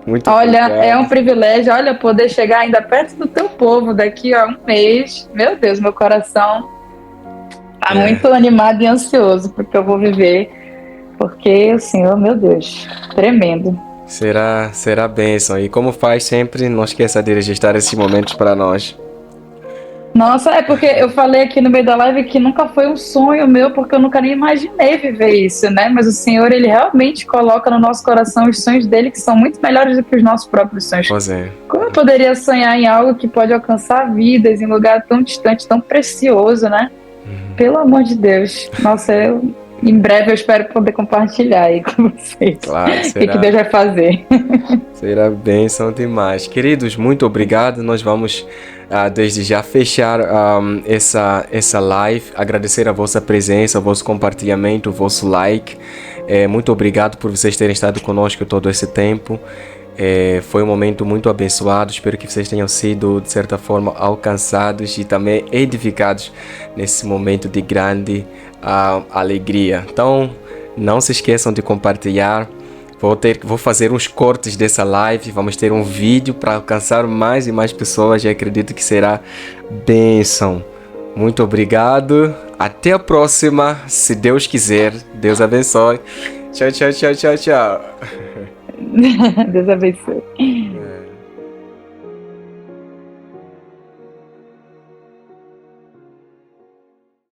Muito Olha, obrigado. é um privilégio, olha, poder chegar ainda perto do teu povo daqui a um mês. Meu Deus, meu coração tá muito animado e ansioso porque eu vou viver. Porque o Senhor, meu Deus, tremendo. Será bênção. E como faz sempre, não esqueça de registrar esses momentos para nós. Nossa, é porque eu falei aqui no meio da live que nunca foi um sonho meu, porque eu nunca nem imaginei viver isso, né? Mas o Senhor, Ele realmente coloca no nosso coração os sonhos dele, que são muito melhores do que os nossos próprios sonhos. Pois é. Como eu poderia sonhar em algo que pode alcançar vidas em um lugar tão distante, tão precioso, né? Pelo amor de Deus. Nossa, em breve eu espero poder compartilhar aí com vocês. Claro, o que Deus vai fazer. Será bênção demais. Queridos, muito obrigado. Nós vamos desde já fechar essa live. Agradecer a vossa presença, o vosso compartilhamento, o vosso like. Muito obrigado por vocês terem estado conosco todo esse tempo. Foi um momento muito abençoado. Espero que vocês tenham sido, de certa forma, alcançados e também edificados nesse momento de grande alegria. Então, não se esqueçam de compartilhar. Vou fazer uns cortes dessa live. Vamos ter um vídeo para alcançar mais e mais pessoas. E acredito que será bênção. Muito obrigado. Até a próxima. Se Deus quiser. Deus abençoe. Tchau, tchau, tchau, tchau, tchau. Deus abençoe.